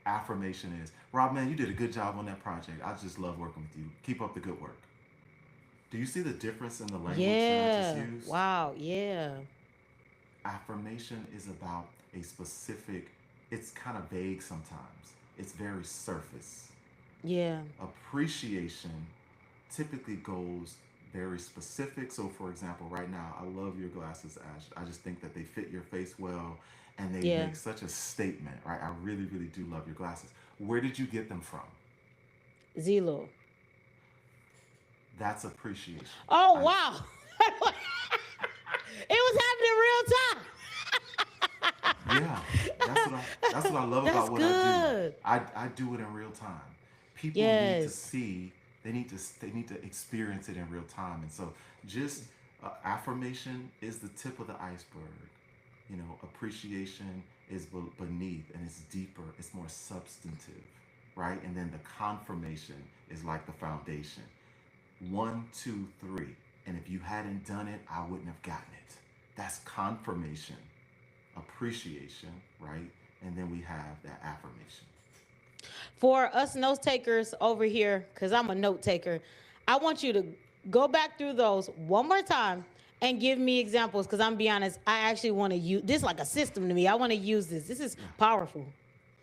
Affirmation is, Rob, man, you did a good job on that project. I just love working with you. Keep up the good work. Do you see the difference in the language that I just Yeah. used? Wow. Yeah. Affirmation is about a specific, it's kind of vague sometimes, it's very surface. Yeah. Appreciation typically goes very specific. So, for example, right now, I love your glasses, Ash. I just think that they fit your face well and they Yeah. make such a statement, right? I really, really do love your glasses. Where did you get them from? Zelo. That's appreciation. Oh I, wow. It was happening yeah, that's what I love real time. That's about what I do. good. I do it in real time. People need to Yes. see, they need to experience it in real time. And so, just affirmation is the tip of the iceberg. Appreciation is beneath, and it's deeper, it's more substantive, right? And then the confirmation is like the foundation. One, two, three. And if you hadn't done it, I wouldn't have gotten it. That's confirmation, appreciation, right? And then we have that affirmation. For us note takers over here, because I'm a note taker, I want you to go back through those one more time and give me examples. Because I'm be honest, I actually want to use this like a system to me. I want to use this. This is Yeah. powerful.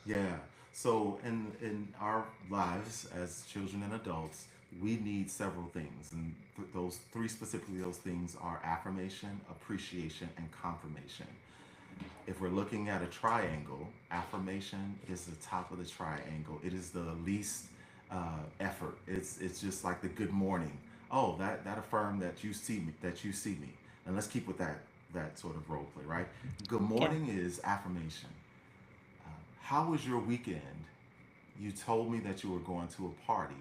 Yeah. So in our lives as children and adults, we need several things, and those three specifically, those things are affirmation, appreciation, and confirmation. If we're looking at a triangle, affirmation is the top of the triangle. It is the least effort. It's just like the good morning. Oh, that affirm that you see me, that you see me. And let's keep with that sort of role play, right? Good Okay. morning is affirmation. How was your weekend? You told me that you were going to a party.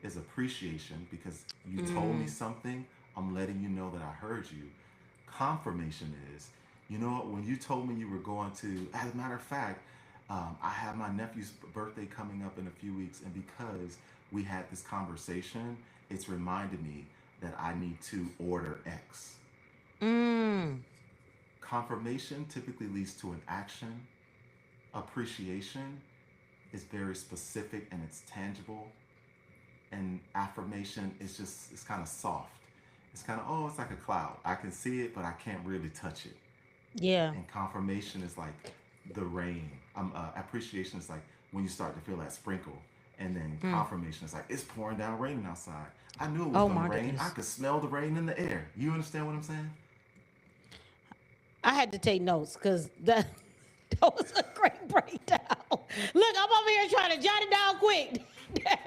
Is appreciation because you told me Mm. something. I'm letting you know that I heard you. Confirmation is, you know what, when you told me you were going to, as a matter of fact, I have my nephew's birthday coming up in a few weeks, and because we had this conversation, it's reminded me that I need to order X. Mm. Confirmation typically leads to an action. Appreciation is very specific and it's tangible. And affirmation is just, it's kind of soft. It's kind of, oh, it's like a cloud. I can see it, but I can't really touch it. Yeah. And confirmation is like the rain. Appreciation is like when you start to feel that sprinkle. And then Mm. confirmation is like, it's pouring down raining outside. I knew it was Oh going to my rain. I goodness. could smell the rain in the air. You understand what I'm saying? I had to take notes because that that was a great breakdown. Look, I'm over here trying to jot it down quick.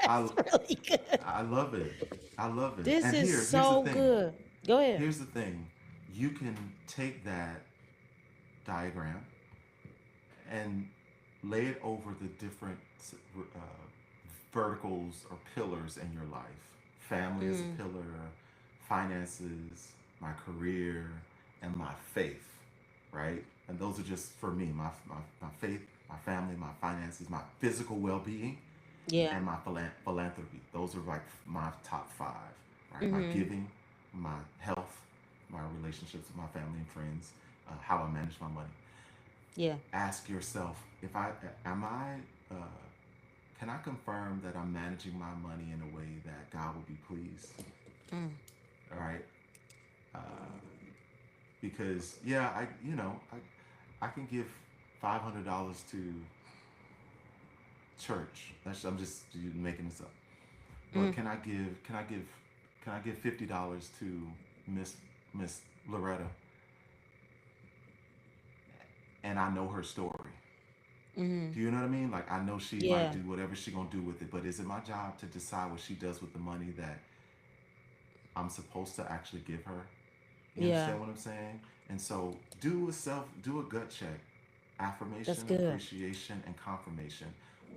I, That's really good. I love it. I love it. This And is here's the so thing. good. Go ahead. Here's the thing. You can take that diagram and lay it over the different uh, verticals or pillars in your life. Family is a Mm. pillar, finances, my career, and my faith, right? And those are just for me my faith, my family, my finances, my physical well being, Yeah. and my philanthropy. Those are like my top five, right? My Mm-hmm. giving, my health, my relationships with my family and friends, how I manage my money. Yeah. Ask yourself, if I am I uh, can I confirm that I'm managing my money in a way that God will be pleased? Mm. All right, uh, because yeah, I can give $500 to church. I'm just making this up. But Mm. can I give $50 to Miss Miss Loretta, and I know her story? Mm-hmm. Do you know what I mean? Like I know she might Yeah. do whatever she gonna do with it, but is it my job to decide what she does with the money that I'm supposed to actually give her? You Yeah. understand what I'm saying? And so do a gut check, That's affirmation, good. appreciation, and confirmation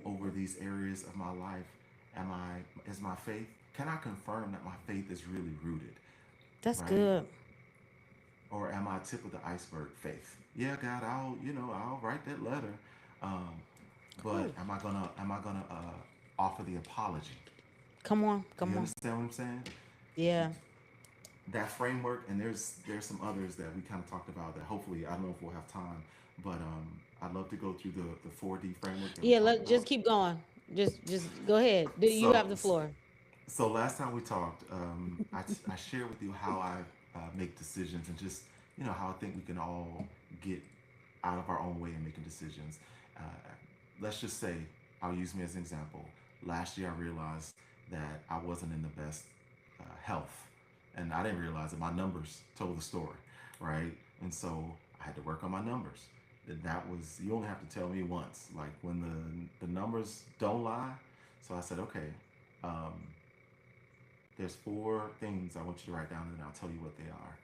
over these areas of my life. Is my faith? Can I confirm that my faith is really rooted, That's right? good. Or am I tip of the iceberg faith? Yeah, God, I'll write that letter, um, but Cool. am I gonna offer the apology? Come on. Do you Come on. understand what I'm saying? Yeah. That framework, and there's some others that we kind of talked about that hopefully I don't know if we'll have time, but I'd love to go through the 4D framework that we Yeah. talked Let about. just keep going. Just go ahead. You So have the floor. so last time we talked, I shared with you how I make decisions and just how I think we can all get out of our own way in making decisions. Uh, let's just say I'll use me as an example. Last year I realized that I wasn't in the best health, and I didn't realize that my numbers told the story, right? And so I had to work on my numbers. That was, you only have to tell me once, like when the numbers don't lie. So I said, okay, um, there's four things I want you to write down, and I'll tell you what they are.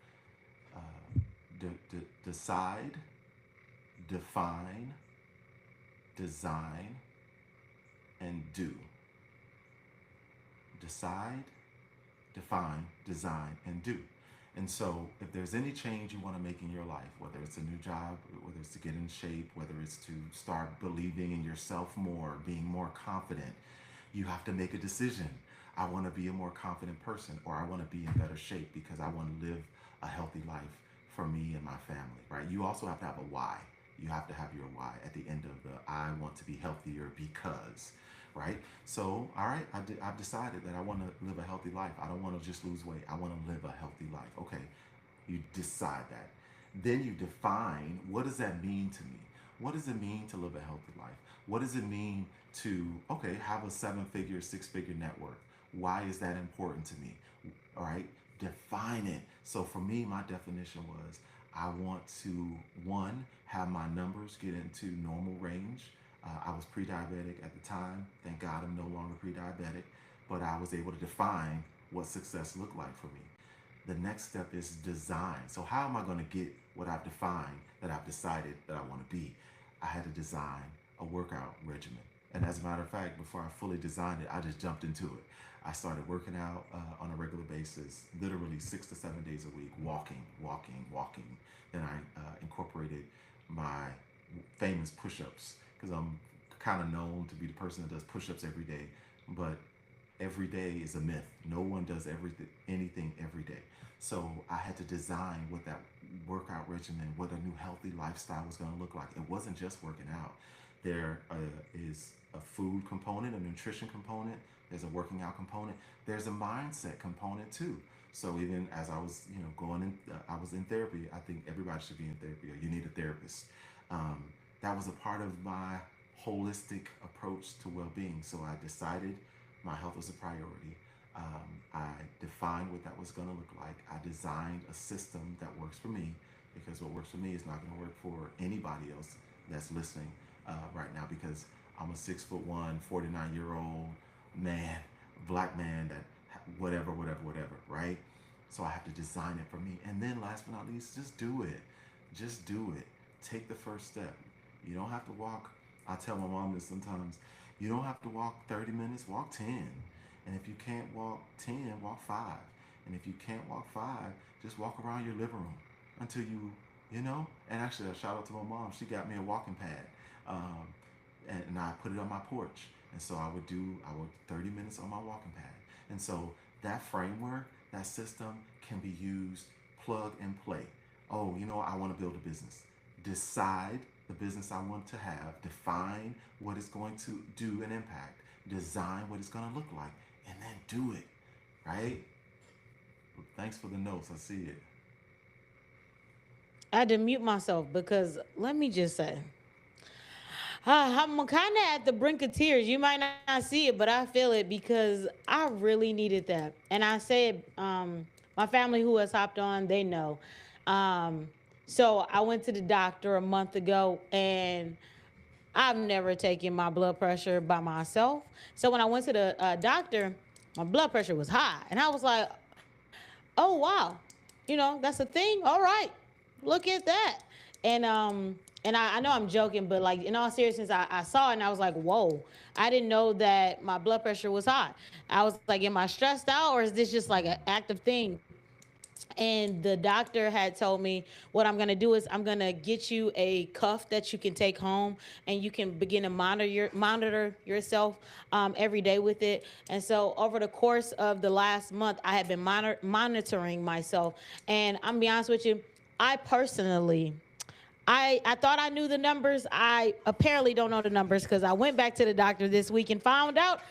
Decide, define, design, and do. Decide, define, design, and do. And so, if there's any change you want to make in your life, whether it's a new job, whether it's to get in shape, whether it's to start believing in yourself more, being more confident, you have to make a decision. I want to be a more confident person, or I want to be in better shape because I want to live a healthy life for me and my family, right? You also have to have a why. You have to have your why at the end of the I want to be healthier because, right? So, all right, I've decided that I want to live a healthy life. I don't want to just lose weight. I want to live a healthy life. Okay, you decide that. Then you define, what does that mean to me? What does it mean to live a healthy life? What does it mean to, okay, have a 7 figure, 6 figure net worth? Why is that important to me? All right, define it. So for me, my definition was I want to, one, have my numbers get into normal range. I was pre diabetic at the time. Thank God I'm no longer pre diabetic, but I was able to define what success looked like for me. The next step is design. So, how am I going to get what I've defined that I've decided that I want to be? I had to design a workout regimen. And as a matter of fact, before I fully designed it, I just jumped into it. I started working out on a regular basis, literally 6 to 7 days a week, walking, walking, walking. Then I incorporated my famous push ups because I'm kind of known to be the person that does push ups every day. But every day is a myth. No one does anything every day. So I had to design what that workout regimen, what a new healthy lifestyle was going to look like. It wasn't just working out. There is a food component, a nutrition component. There's a working out component. There's a mindset component too. So even as I was, going in, I was in therapy. I think everybody should be in therapy, or you need a therapist. Um, that was a part of my holistic approach to well-being. So I decided my health was a priority. I defined what that was going to look like. I designed a system that works for me, because what works for me is not going to work for anybody else that's listening right now, because I'm a 6'1", 49-year-old man, black man that whatever, whatever, whatever, right? So I have to design it for me. And then last but not least, just do it. Just do it. Take the first step. You don't have to walk. I tell my mom this sometimes. You don't have to walk 30 minutes, walk 10. And if you can't walk 10, walk 5. And if you can't walk 5, just walk around your living room until And actually, a shout out to my mom. She got me a walking pad. Um, and I put it on my porch. And so I would 30 minutes on my walking pad. And so that framework, that system can be used plug and play. Oh, I want to build a business. Decide the business I want to have, define what it's going to do and impact, design what it's going to look like, and then do it, right? Thanks for the notes. I see it. I had to mute myself because let me just say, I'm kind of at the brink of tears. You might not see it, but I feel it because I really needed that. And I said, my family who has hopped on, they know. Um, so I went to the doctor a month ago, and I've never taken my blood pressure by myself. So when I went to the doctor, my blood pressure was high, and I was like, "Oh wow, that's a thing. All right, look at that." And I know I'm joking, but like in all seriousness, I saw it and I was like, "Whoa, I didn't know that my blood pressure was high." I was like, "Am I stressed out, or is this just like an active thing?" And the doctor had told me what I'm gonna do is I'm gonna get you a cuff that you can take home, and you can begin to monitor yourself every day with it. And so over the course of the last month, I have been monitoring myself. And I'm gonna be honest with you, I personally. I thought I knew the numbers. I apparently don't know the numbers because I went back to the doctor this week and found out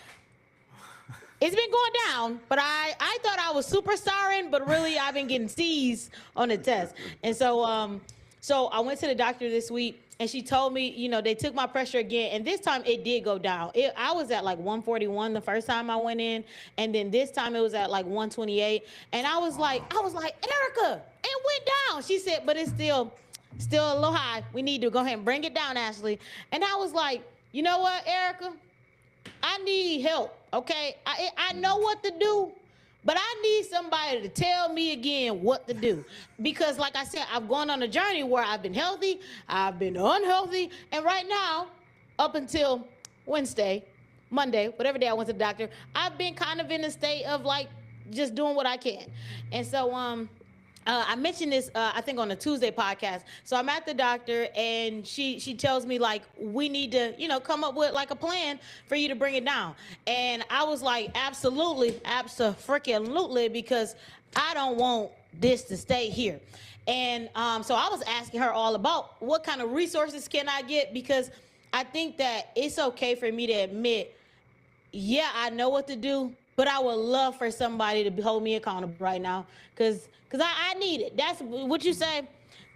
it's been going down, but I thought I was superstarring, but really I've been getting C's on the test. And so I went to the doctor this week, and she told me, they took my pressure again, and this time it did go down. I was at like 141 the first time I went in, and then this time it was at like 128, and I was like, Erica, it went down. She said, but it's still a little high. We need to go ahead and bring it down, Ashley. And I was like, you know what, Erica? I need help, okay? I know what to do, but I need somebody to tell me again what to do. Because, like I said, I've gone on a journey where I've been healthy, I've been unhealthy, and right now, up until Wednesday, Monday, whatever day I went to the doctor, I've been kind of in a state of like just doing what I can. And so, I mentioned this, I think, on a Tuesday podcast. So I'm at the doctor, and she tells me like we need to, come up with like a plan for you to bring it down. And I was like, absolutely, absolutely, because I don't want this to stay here. And so I was asking her all about what kind of resources can I get, because I think that it's okay for me to admit, yeah, I know what to do, but I would love for somebody to hold me accountable right now, because I need it. That's what you say.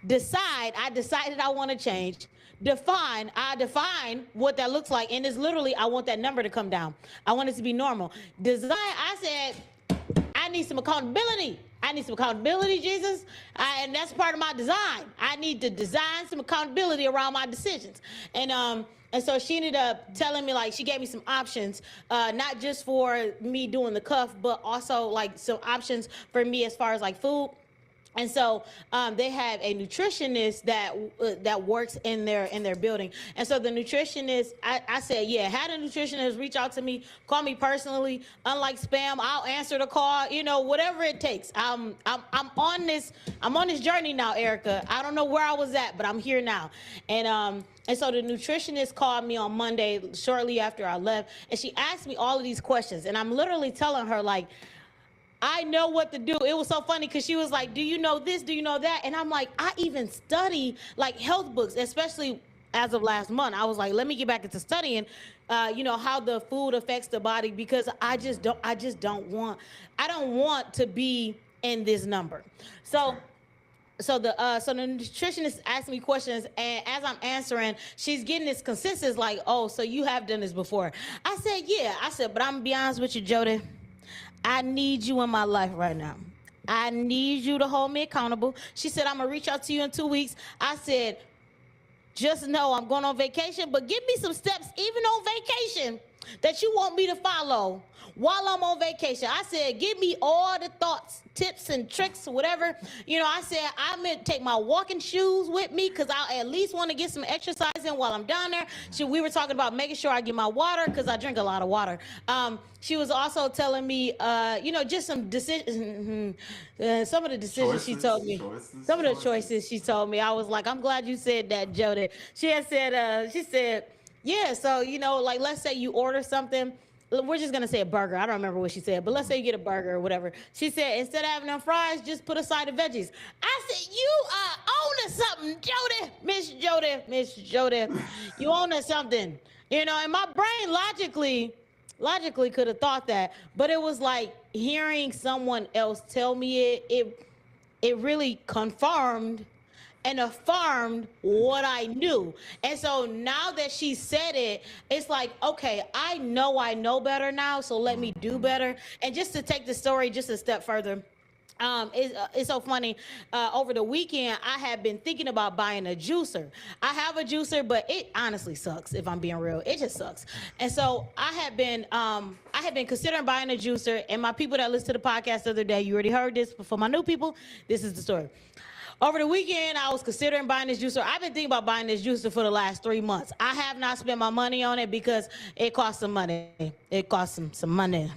Decide. I decided I want to change. I define what that looks like, and it's literally I want that number to come down. I want it to be normal. Design. I said I need some accountability. I need some accountability, Jesus, and that's part of my design. I need to design some accountability around my decisions, and so she ended up telling me, like, she gave me some options, not just for me doing the cuff, but also like some options for me as far as like food. And so they have a nutritionist that works in their building. And so the nutritionist, I said, yeah, had a nutritionist reach out to me, call me personally. Unlike spam, I'll answer the call. You know, whatever it takes. I'm on this journey now, Erica. I don't know where I was at, but I'm here now. And so the nutritionist called me on Monday shortly after I left, and she asked me all of these questions, and I'm literally telling her, like, I know what to do. It was so funny because she was like, do you know this? Do you know that? And I'm like, I even study like health books, especially as of last month. I was like, let me get back into studying, how the food affects the body, because I don't want to be in this number. So so the nutritionist asked me questions, and as I'm answering, she's getting this consensus like, oh, so you have done this before. I said, yeah. I said, but I'm gonna be honest with you, Jody. I need you in my life right now. I need you to hold me accountable. She said, I'm going to reach out to you in 2 weeks. I said, just know I'm going on vacation, but give me some steps, even on vacation, that you want me to follow while I'm on vacation. I said, give me all the thoughts, tips, and tricks, whatever. I said, I'm going to take my walking shoes with me because I at least want to get some exercise in while I'm down there. We were talking about making sure I get my water because I drink a lot of water. She was also telling me, just some decisions, some of the decisions she told me. Some of the choices she told me. I was like, I'm glad you said that, Jody. She said, yeah, so, like, let's say you order something. We're just gonna say a burger. I don't remember what she said, but let's say you get a burger or whatever. She said, instead of having them fries, just put a side of veggies. I said, you are owning something, Jody. Miss Jody, you owning something. And my brain logically could have thought that, but it was like hearing someone else tell me it really confirmed and affirmed what I knew. And so now that she said it, it's like, okay, I know better now, so let me do better. And just to take the story just a step further, it's so funny. Over the weekend, I have been thinking about buying a juicer. I have a juicer, but it honestly sucks. If I'm being real, it just sucks. And so I have been considering buying a juicer. And my people that listened to the podcast the other day, you already heard this. But for my new people, this is the story. Over the weekend, I was considering buying this juicer. I've been thinking about buying this juicer for the last 3 months. I have not spent my money on it because it costs some money. It costs some money.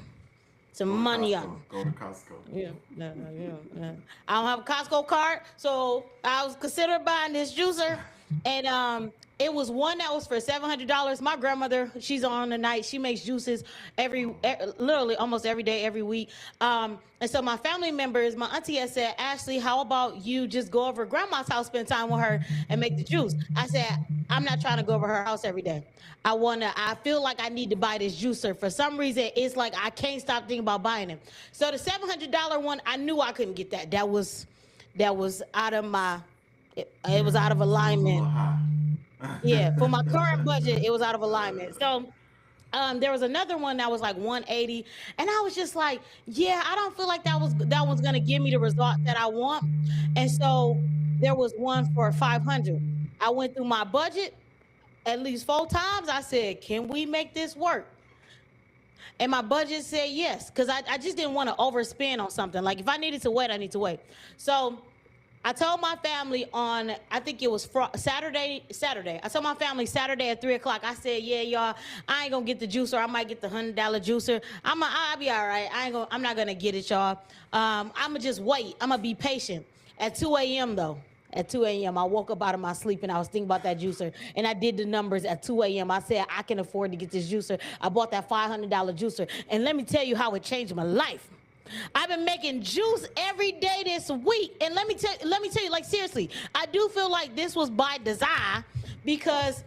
Some money on. Go to Costco. Yeah, no. I don't have a Costco card, so I was considering buying this juicer, and it was one that was for $700. My grandmother, she's on the night. She makes juices literally almost every day, every week. And so my family members, my auntie had said, Ashley, how about you just go over to grandma's house, spend time with her, and make the juice? I said, I'm not trying to go over her house every day. I feel like I need to buy this juicer. For some reason, it's like I can't stop thinking about buying it. So the $700 one, I knew I couldn't get that. That was out of it was out of alignment. Yeah, for my current budget, it was out of alignment. So there was another one that was like 180, and I was just like, yeah, I don't feel like that one's gonna give me the result that I want. And so there was one for 500. I went through my budget at least 4 times. I said, can we make this work? And my budget said yes, because I just didn't want to overspend on something. Like, if I needed to wait, I need to wait. So I told my family on, I think it was Saturday. I told my family Saturday at 3 o'clock. I said, yeah, y'all, I ain't gonna get the juicer. I might get the $100 juicer. I'll be all right. I'm not gonna get it, y'all. I'm gonna just wait. I'm gonna be patient. At 2 a.m. though. At 2 a.m., I woke up out of my sleep and I was thinking about that juicer. And I did the numbers at 2 a.m. I said, I can afford to get this juicer. I bought that $500 juicer. And let me tell you how it changed my life. I've been making juice every day this week. And let me tell you, like, seriously, I do feel like this was by design because,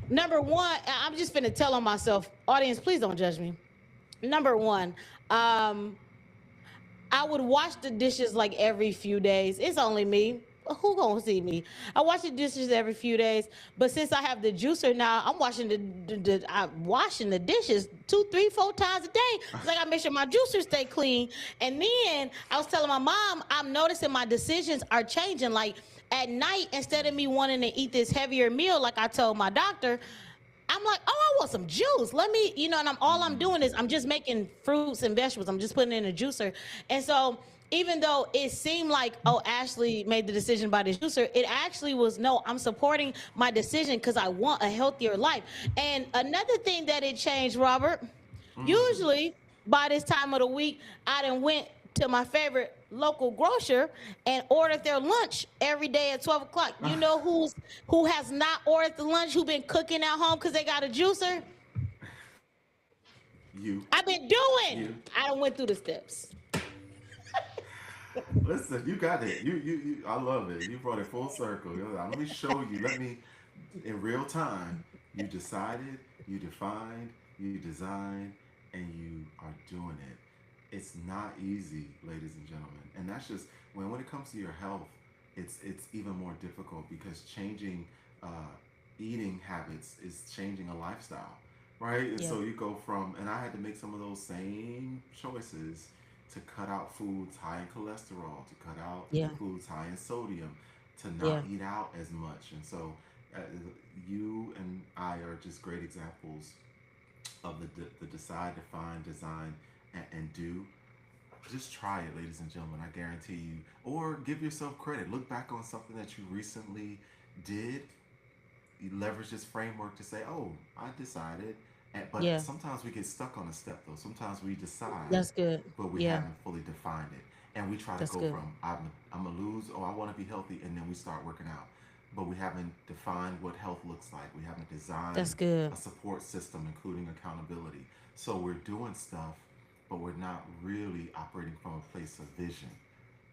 number one, I'm just finna tell on myself. Audience, please don't judge me. Number one, I would wash the dishes like every few days. It's only me. who gonna see me? I wash the dishes every few days, but since I have the juicer now, I'm washing I'm washing the dishes 2, 3, 4 times a day because I gotta make sure my juicer stay clean. And then I was telling my mom, I'm noticing my decisions are changing. Like at night, instead of me wanting to eat this heavier meal, like I told my doctor, I'm like, oh, I want some juice. Let me, and I'm Mm. doing is I'm just making fruits and vegetables. I'm just putting it in a juicer. And so even though it seemed like, oh, Ashley made the decision by this juicer, it actually was no, I'm supporting my decision because I want a healthier life. And another thing that it changed, Robert, Mm. usually by this time of the week, I done went to my favorite local grocer and ordered their lunch every day at 12 o'clock. You know who has not ordered the lunch, who been cooking at home because they got a juicer? You. I've been doing. You. I done went through the steps. Listen, you got it. You. I love it. You brought it full circle. You're like, let me show you. Let me, in real time, you decided, you defined, you designed, and you are doing it. It's not easy, ladies and gentlemen. And that's just when it comes to your health, it's even more difficult because changing eating habits is changing a lifestyle, right? And Yeah, so you go from, and I had to make some of those same choices to cut out foods high in cholesterol, to cut out yeah, foods high in sodium, to not yeah. eat out as much. And so uh, you and I are just great examples of the decide, define, design, and do. Just try it, ladies and gentlemen. I guarantee you. Or give yourself credit. Look back on something that you recently did. You leverage this framework to say, "Oh, I decided." But Yeah, sometimes we get stuck on a step, though. Sometimes we decide, that's good. but we Yeah, haven't fully defined it, and we try to that's go good. from I'm gonna lose, oh, I want to be healthy, and then we start working out, but we haven't defined what health looks like. We haven't designed That's good. a support system, including accountability. So we're doing stuff, but we're not really operating from a place of vision.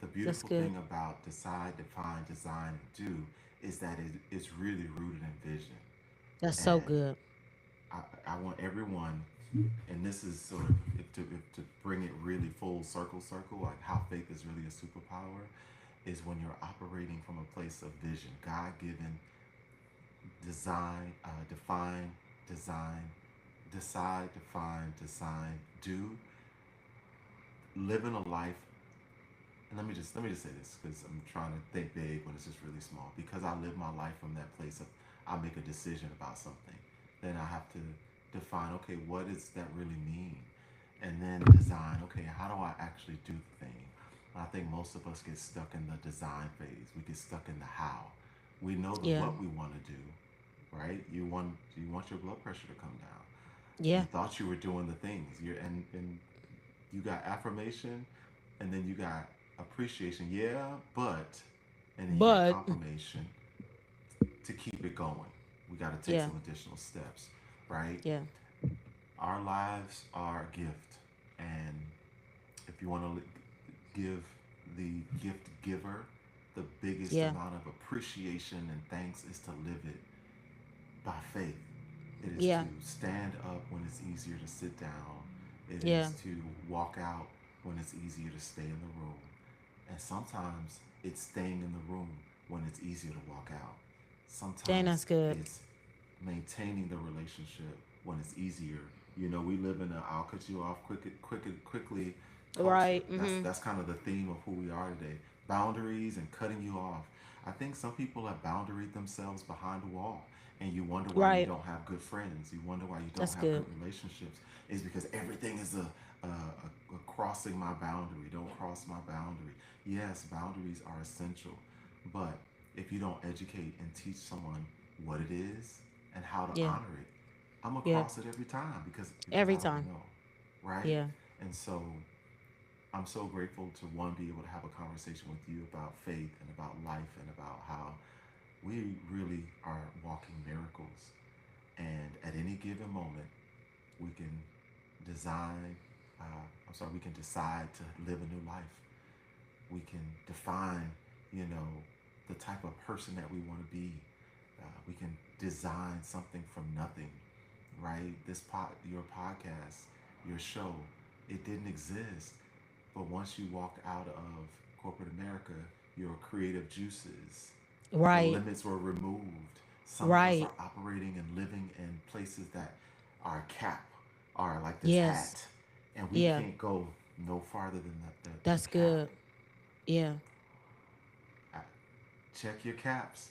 The That's beautiful good. thing about decide, define, design, and do is that it's really rooted in vision. That's so And good. I want everyone, and this is sort of to bring it really full circle, like how faith is really a superpower, is when you're operating from a place of vision, God given, design, define, design, decide, define, design, do, living a life. And let me just say this because I'm trying to think big when it's just really small. Because I live my life from that place of I make a decision about something, then I have to define, okay, what does that really mean, and then design. Okay, how do I actually do the thing? I think most of us get stuck in the design phase. We get stuck in the how. We know the Yeah, what we want to do, right? You want your blood pressure to come down. You yeah. thought you were doing the things. And you got affirmation, and then you got appreciation. Yeah, but, and then you got But confirmation to keep it going. We got to take yeah, some additional steps, right? yeah, Our lives are a gift, and if you want to give the gift giver the biggest yeah, amount of appreciation and thanks is to live it by faith. It is to yeah, stand up when it's easier to sit down. It yeah. is to walk out when it's easier to stay in the room. And sometimes it's staying in the room when it's easier to walk out. Dang, Sometimes that's good. it's maintaining the relationship when it's easier. We live in a I'll cut you off quickly culture. Right. That's Mm-hmm. that's kind of the theme of who we are today. Boundaries and cutting you off. I think some people have boundaried themselves behind a wall, and you wonder why you Right. don't have good friends. You wonder why you don't That's have good good. relationships. Is because everything is a crossing my boundary. Don't cross my boundary. Yes, boundaries are essential, but if you don't educate and teach someone what it is and how to Yeah. honor it, I'm gonna Yeah. cross it every time because Every I don't time. know, right? Yeah. And so I'm so grateful to one be able to have a conversation with you about faith and about life and about how we really are walking miracles. And at any given moment, we can design. We can decide to live a new life. We can define, you know, the type of person that we want to be. We can design something from nothing, right? Your podcast, your show, it didn't exist. But once you walked out of corporate America, your creative juices. The Right. limits were removed. Some of us Right. are operating and living in places that our cap are like this Yes. hat, and we Yeah. can't go no farther than the That's cap. good. Yeah. I- Check your caps.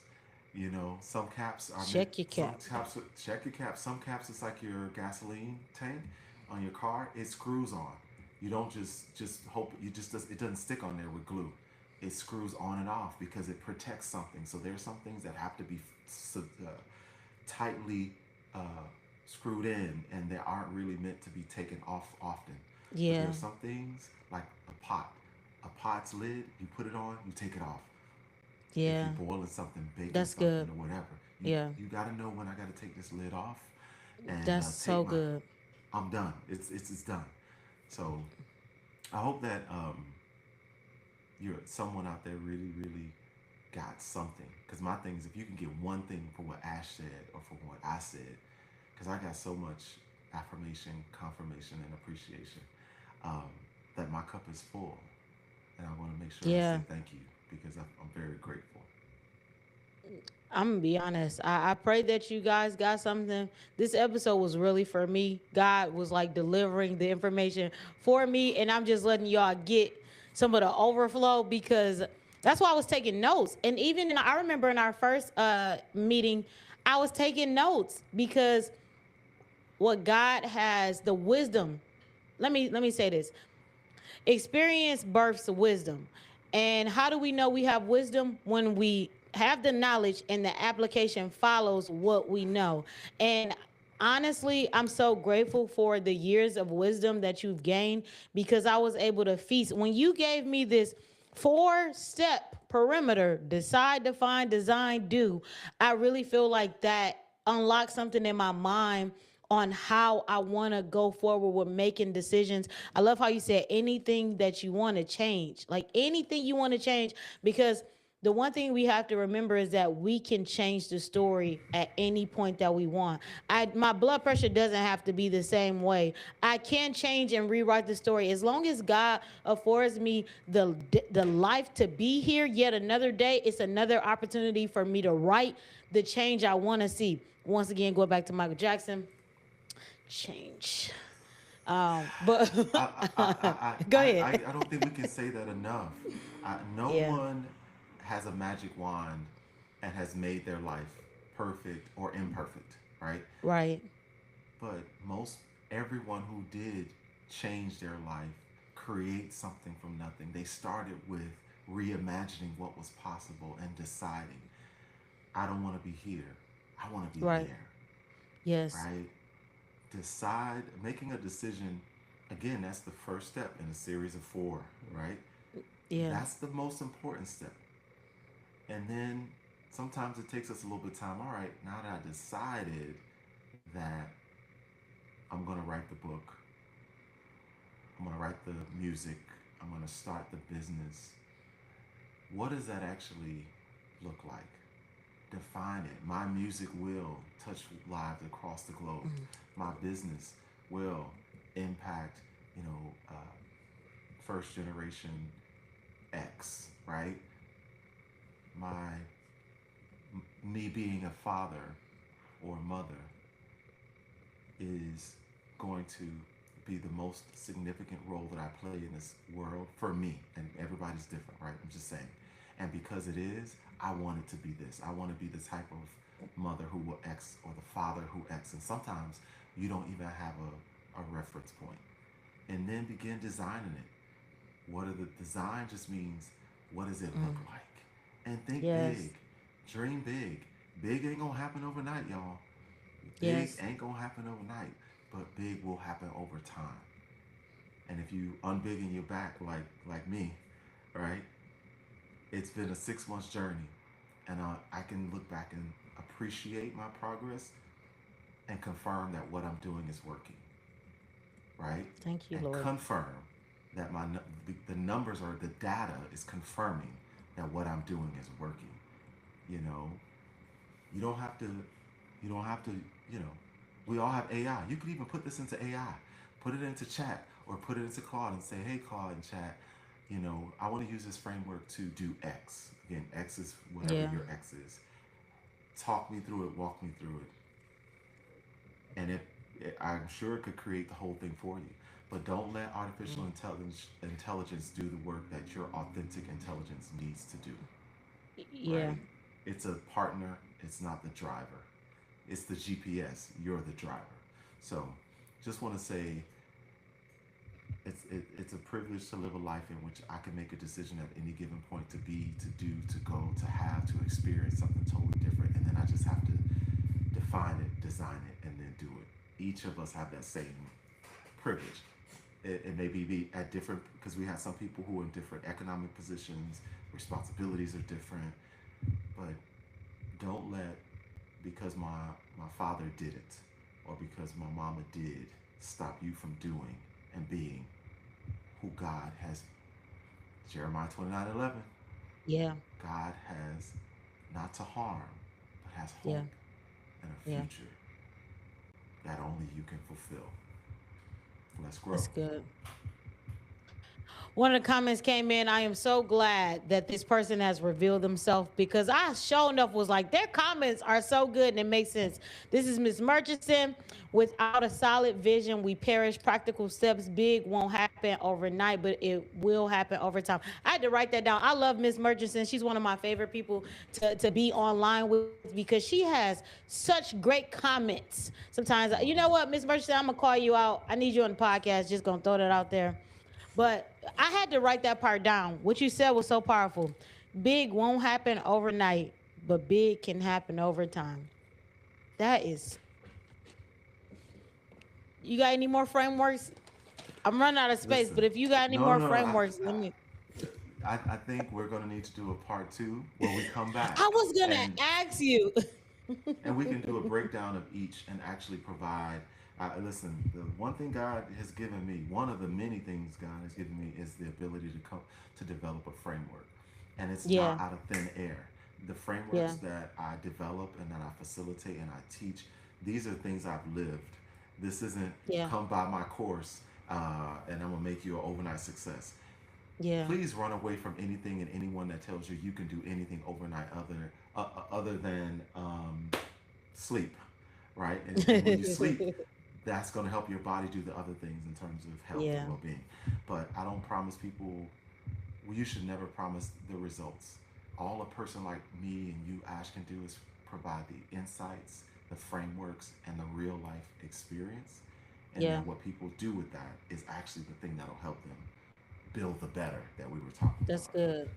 You know, some caps are meant. Check your Some cap. caps. Check your caps. Some caps it's like your gasoline tank on your car. It screws on. You don't just hope you just does it doesn't stick on there with glue. It screws on and off because it protects something. So there's some things that have to be tightly uh, screwed in, and they aren't really meant to be taken off often. But Yeah. there's some things like a pot. A pot's lid, you put it on, you take it off. If Yeah. you're boiling something, baking That's something, good. or whatever, you Yeah. you got to know when I got to take this lid off and That's take so my. good. I'm done. It's done. So I hope that you're someone out there really got something. Because my thing is, if you can get one thing for what Ash said or for what I said, because I got so much affirmation, confirmation, and appreciation um, that my cup is full, and I want to make sure I say Yeah. thank you because I'm very grateful. I'm gonna be honest. I pray that you guys got something. This episode was really for me. God was like delivering the information for me, and I'm just letting y'all get some of the overflow because that's why I was taking notes. And even I remember in our first meeting, I was taking notes because what God has the wisdom. Let me say this. Experience births wisdom. And how do we know we have wisdom? When we have the knowledge and the application follows what we know. And honestly, I'm so grateful for the years of wisdom that you've gained because I was able to feast. When you gave me this 4-step perimeter, decide, define, design, do, I really feel like that unlocked something in my mind on how I want to go forward with making decisions. I love how you said anything that you want to change, like anything you want to change, because the one thing we have to remember is that we can change the story at any point that we want. My blood pressure doesn't have to be the same way. I can change and rewrite the story as long as God affords me the life to be here yet another day. It's another opportunity for me to write the change I want to see. Once again, going back to Michael Jackson, change. But go ahead. I don't think we can say that enough. No Yeah. one has a magic wand and has made their life perfect or imperfect, right? Right. But most everyone who did change their life, create something from nothing, they started with reimagining what was possible and deciding, I don't want to be here. I want to be Right. there, Yes. right? Decide, making a decision, again, that's the first step in a series of four, right? Yeah. That's the most important step. And then sometimes it takes us a little bit of time. All right, now that I decided that I'm going to write the book, I'm going to write the music, I'm going to start the business, what does that actually look like? Define it. My music will touch lives across the globe. My business will impact, you know, first generation X, right? My Me being a father or mother is going to be the most significant role that I play in this world for me. And everybody's different, right? I'm just saying. And because it is, I want it to be this. I want to be the type of mother who will X or the father who X. And sometimes you don't even have a reference point. And then begin designing it. What are the design just means what does it look like? And think Yes. big. Dream big. Big ain't gonna happen overnight, y'all. Big Yes. ain't gonna happen overnight, but big will happen over time. And if you unbigging your back like me, right? It's been a 6 months journey, and I can look back and appreciate my progress and confirm that what I'm doing is working, right? Thank you, And Lord. confirm that the numbers or the data is confirming that what I'm doing is working. You know, you don't have to, you don't have to, you know, we all have AI. You could even put this into AI, put it into chat or put it into Claude and say, hey, Claude and chat, I want to use this framework to do X. Again, X is whatever Yeah. your X is. Talk me through it, walk me through it. And I'm sure it could create the whole thing for you. But don't let artificial intelligence do the work that your authentic intelligence needs to do, Yeah. right? It's a partner, it's not the driver. It's the GPS, you're the driver. So just want to say it's a privilege to live a life in which I can make a decision at any given point to be, to do, to go, to have, to experience something totally different. And then I just have to define it, design it, and then do it. Each of us have that same privilege. It may be at different, because we have some people who are in different economic positions, responsibilities are different, but don't let, because my father did it or because my mama did, stop you from doing and being who God has. Jeremiah 29:11. Yeah. God has not to harm, but has Yeah. hope and a Yeah. future that only you can fulfill. Let's grow. That's good. One of the comments came in. I am so glad that this person has revealed themselves because I sure enough was like, their comments are so good and it makes sense. This is Miss Murchison. Without a solid vision, we perish. Practical steps, big, won't happen overnight, but it will happen over time. I had to write that down. I love Miss Murchison. She's one of my favorite people to be online with because she has such great comments. Sometimes, you know what, Miss Murchison, I'm gonna call you out. I need you on the podcast. Just gonna throw that out there. But I had to write that part down. What you said was so powerful. Big won't happen overnight, but big can happen over time. That is. You got any more frameworks? I'm running out of space, Listen, but if you got any no, no, more no. frameworks, let me. I think we're going to need to do a part two where we come back I was gonna and ask you. we can do a breakdown of each and actually provide. Listen, the one thing God has given me, one of the many things God has given me, is the ability to come to develop a framework, and it's not Yeah, out of thin air. The frameworks yeah, that I develop and that I facilitate and I teach, these are things I've lived. This isn't yeah, come by my course and I'm gonna make you an overnight success. yeah. Please run away from anything and anyone that tells you you can do anything overnight other than sleep, right? And when you sleep, that's going to help your body do the other things in terms of health and Yeah, well-being. But I don't promise people. Well, you should never promise the results. All a person like me and you, Ash, can do is provide the insights, the frameworks, and the real life experience. And yeah. then what people do with that is actually the thing that'll help them build the better that we were talking That's about. good.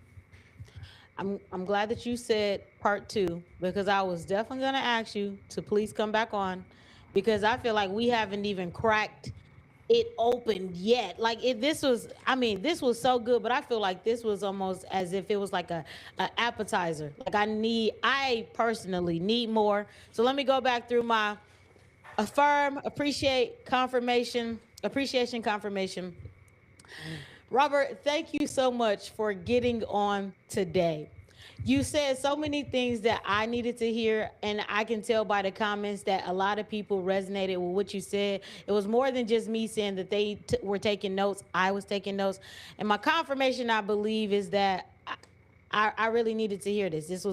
I'm glad that you said part two because I was definitely gonna ask you to please come back on because I feel like we haven't even cracked it opened yet. Like this was, I mean, this was so good, but I feel like this was almost as if it was like a appetizer. Like I personally need more. So let me go back through my affirm, appreciate, confirmation, appreciation, confirmation. Robert, thank you so much for getting on today. You said so many things that I needed to hear, and I can tell by the comments that a lot of people resonated with what you said. It was more than just me saying that they were taking notes. I was taking notes, and my confirmation, I believe, is that I really needed to hear this. This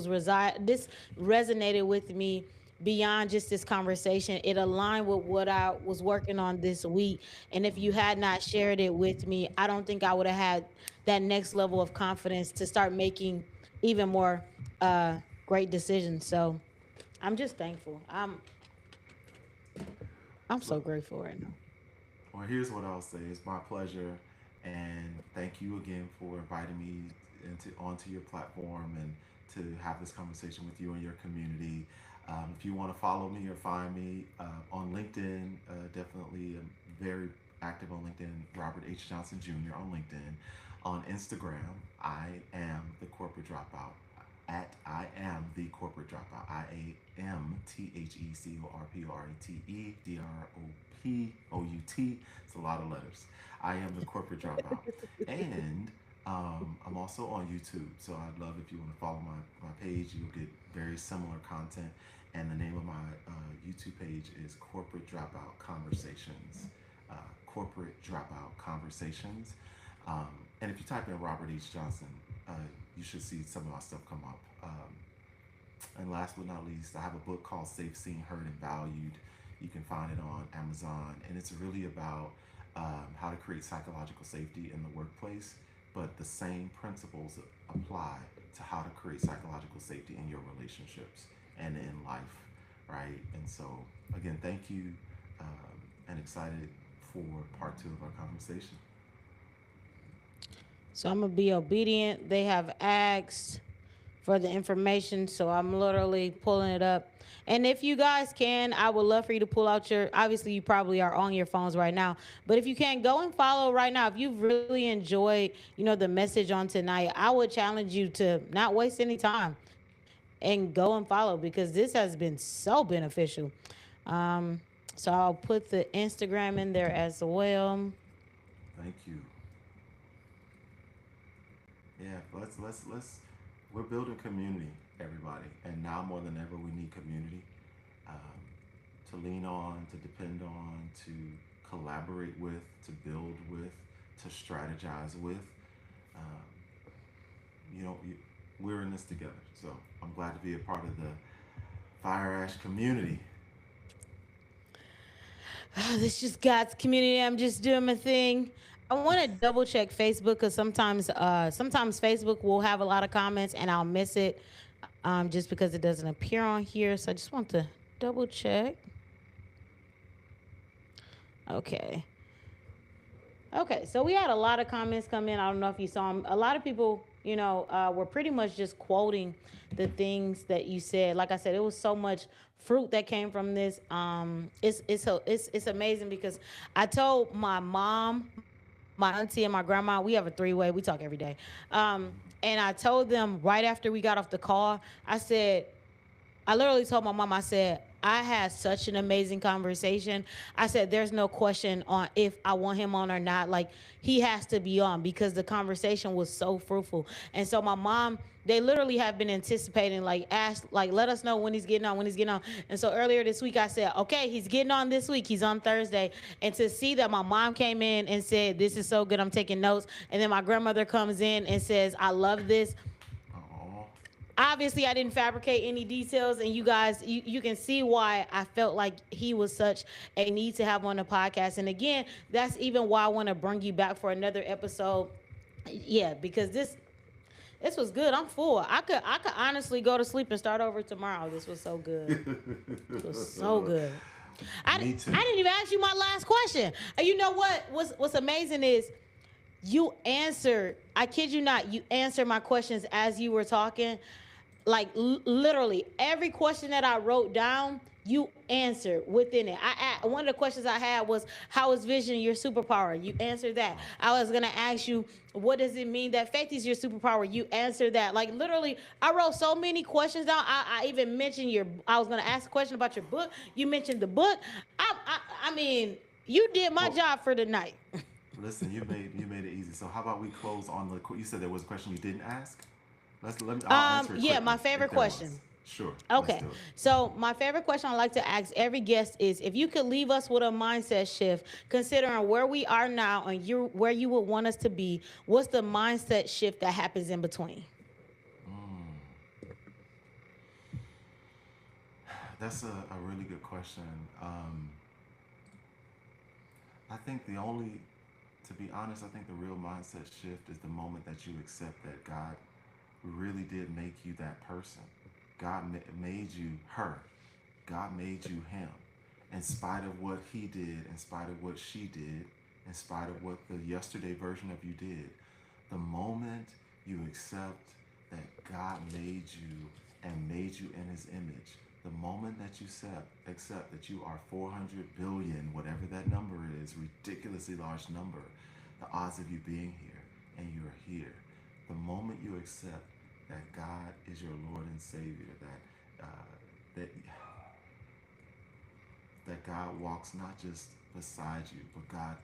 resonated with me beyond just this conversation. It aligned with what I was working on this week. And if you had not shared it with me, I don't think I would have had that next level of confidence to start making even more great decisions. So I'm just thankful. I'm so Look, grateful right now. well, here's what I'll say. It's my pleasure, and thank you again for inviting me onto your platform and to have this conversation with you and your community. If you want to follow me or find me on LinkedIn, definitely very active on LinkedIn. Robert H. Johnson Jr. on LinkedIn. On Instagram, I am the corporate dropout. At I am the corporate dropout. IAMTHECORPORATEDROPOUT. It's a lot of letters. I am the corporate dropout. And I'm also on YouTube. So I'd love if you want to follow my page. You'll get very similar content. And the name of my YouTube page is Corporate Dropout Conversations. Uh, Corporate Dropout Conversations. Um, And if you type in Robert H. Johnson, uh, you should see some of my stuff come up. And last but not least, I have a book called Safe, Seen, Heard, and Valued. You can find it on Amazon, and it's really about how to create psychological safety in the workplace, but the same principles apply to how to create psychological safety in your relationships and in life, right? And so, again, thank you, and excited for part two of our conversation. So I'm gonna be obedient. They have asked for the information, so I'm literally pulling it up. And if you guys can, I would love for you to pull out your. Obviously, you probably are on your phones right now, but if you can, go and follow right now. If you've really enjoyed, the message on tonight, I would challenge you to not waste any time and go and follow because this has been so beneficial. Um, so I'll put the Instagram in there as well. Thank you. Yeah, let's. We're building community, everybody, and now more than ever, we need community um, to lean on, to depend on, to collaborate with, to build with, to strategize with. Um, you know, we're in this together. So I'm glad to be a part of the Fire Ash community. This just God's community. I'm just doing my thing. I want to double check Facebook because sometimes Facebook will have a lot of comments and I'll miss it just because it doesn't appear on here. So I just want to double check. Okay. Okay, so we had a lot of comments come in. I don't know if you saw them. A lot of people, were pretty much just quoting the things that you said. Like I said, it was so much fruit that came from this. It's amazing because I told my mom, my auntie, and my grandma. We have a three-way. We talk every day. And I told them right after we got off the call. I literally told my mom, I said, I had such an amazing conversation. I said, there's no question on if I want him on or not. Like, he has to be on because the conversation was so fruitful. And so my mom, they literally have been anticipating, like, ask, like, let us know when he's getting on, when he's getting on. And so earlier this week, I said, okay, he's getting on this week. He's on Thursday. And to see that my mom came in and said, this is so good, I'm taking notes. And then my grandmother comes in and says, I love this. Oh, Obviously I didn't fabricate any details, and you guys, you can see why I felt like he was such a need to have on the podcast. And again, that's even why I want to bring you back for another episode. Yeah, because this was good. I'm full. I could honestly go to sleep and start over tomorrow. This was so good. It was so good. me I too. didn't even ask you my last question. You know what? What's amazing is you answered. I kid you not. You answered my questions as you were talking. Like literally every question that I wrote down, you answered within it. One of the questions I had was, how is vision your superpower? You answered that. Oh, I was gonna ask you, what does it mean that faith is your superpower? You answered that. Like literally, I wrote so many questions down. I even mentioned I was gonna ask a question about your book. You mentioned the book. I mean, you did my well, job for the night. listen, you made it easy. So how about we close on the? You said there was a question you didn't ask. Let me. I'll answer it Yeah, my quickly if favorite there was. question. Sure, let's Okay. do it. So my favorite question I like to ask every guest is, if you could leave us with a mindset shift, considering where we are now and where you would want us to be, what's the mindset shift that happens in between? That's a really good question. I think the only, to be honest, I think the real mindset shift is the moment that you accept that God really did make you that person. God made you her. God made you him. In spite of what he did, in spite of what she did, in spite of what the yesterday version of you did, the moment you accept that God made you and made you in his image, the moment that you accept that you are 400 billion, whatever that number is, ridiculously large number, the odds of you being here and you're here, the moment you accept that God is your Lord and Savior, that that God walks not just beside you, but God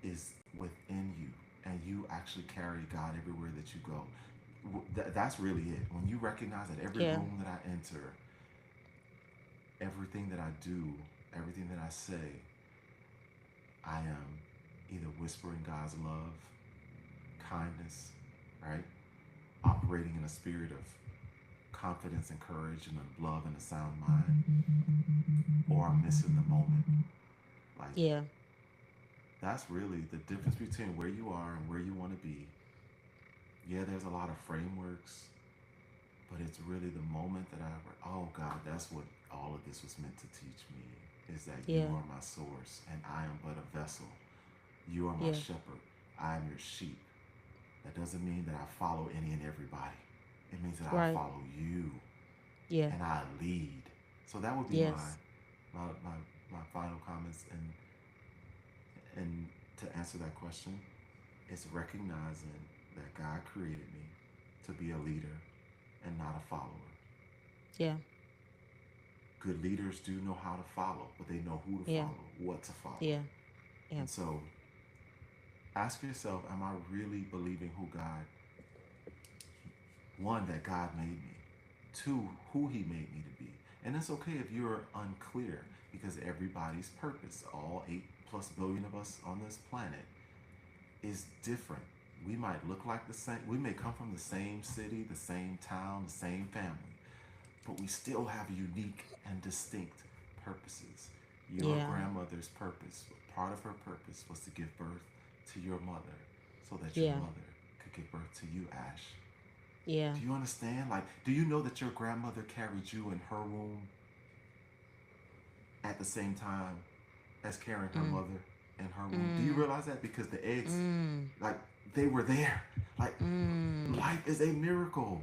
is within you, and you actually carry God everywhere that you go. That's really it. When you recognize that every Yeah. room that I enter, everything that I do, everything that I say, I am either whispering God's love, kindness, right? Operating in a spirit of confidence and courage and a love and a sound mind, or I'm missing the moment. Like, Yeah. that's really the difference between where you are and where you want to be. Yeah, there's a lot of frameworks, but it's really the moment that oh God, that's what all of this was meant to teach me, is that you Yeah. are my source and I am but a vessel. You are my Yeah. shepherd. I am your sheep. That doesn't mean that I follow any and everybody. It means that I Right. follow you Yeah. and I lead. So that would be Yes. my, my, my final comments. And to answer that question, it's recognizing that God created me to be a leader and not a follower. Yeah. Good leaders do know how to follow, but they know who to Yeah. follow, what to follow. Yeah. Yeah. And so ask yourself, am I really believing who God, one, that God made me, two, who He made me to be? And it's okay if you're unclear, because everybody's purpose, all 8+ billion of us on this planet, is different. We might look like the same, we may come from the same city, the same town, the same family, but we still have unique and distinct purposes. Your Yeah. grandmother's purpose, part of her purpose was to give birth to your mother so that your Yeah. mother could give birth to you, Ash. Yeah. Do you understand? Like, do you know that your grandmother carried you in her womb at the same time as carrying her Mm. mother in her womb? Do you Mm. realize that? Because the eggs, Mm. like, they were there. Like, Mm. life is a miracle.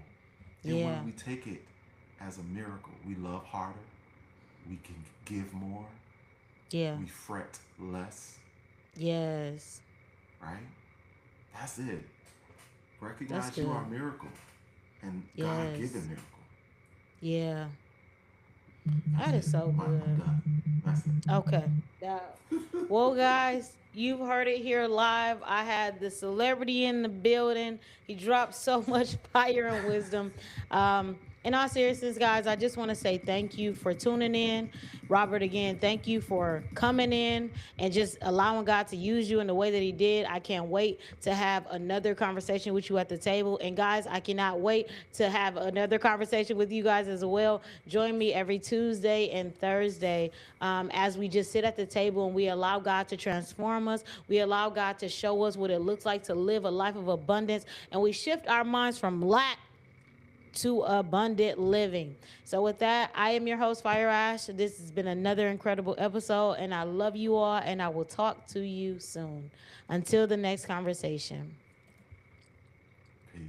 And when Yeah. we take it as a miracle, we love harder, we can give more, Yeah. we fret less, Yes. right? That's it. That's Recognize you are good. a miracle and God given Yes. miracle. Yeah. That's That is it. so I'm good. done. That's Okay. Well, guys, you've heard it here live. I had the celebrity in the building. He dropped so much fire and wisdom. In all seriousness, guys, I just want to say thank you for tuning in. Robert, again, thank you for coming in and just allowing God to use you in the way that He did. I can't wait to have another conversation with you at the table. And, guys, I cannot wait to have another conversation with you guys as well. Join me every Tuesday and Thursday as we just sit at the table and we allow God to transform us. We allow God to show us what it looks like to live a life of abundance. And we shift our minds from lack to abundant living. So, with that, I am your host, Fire Ash. This has been another incredible episode, and I love you all, and I will talk to you soon. Until the next conversation.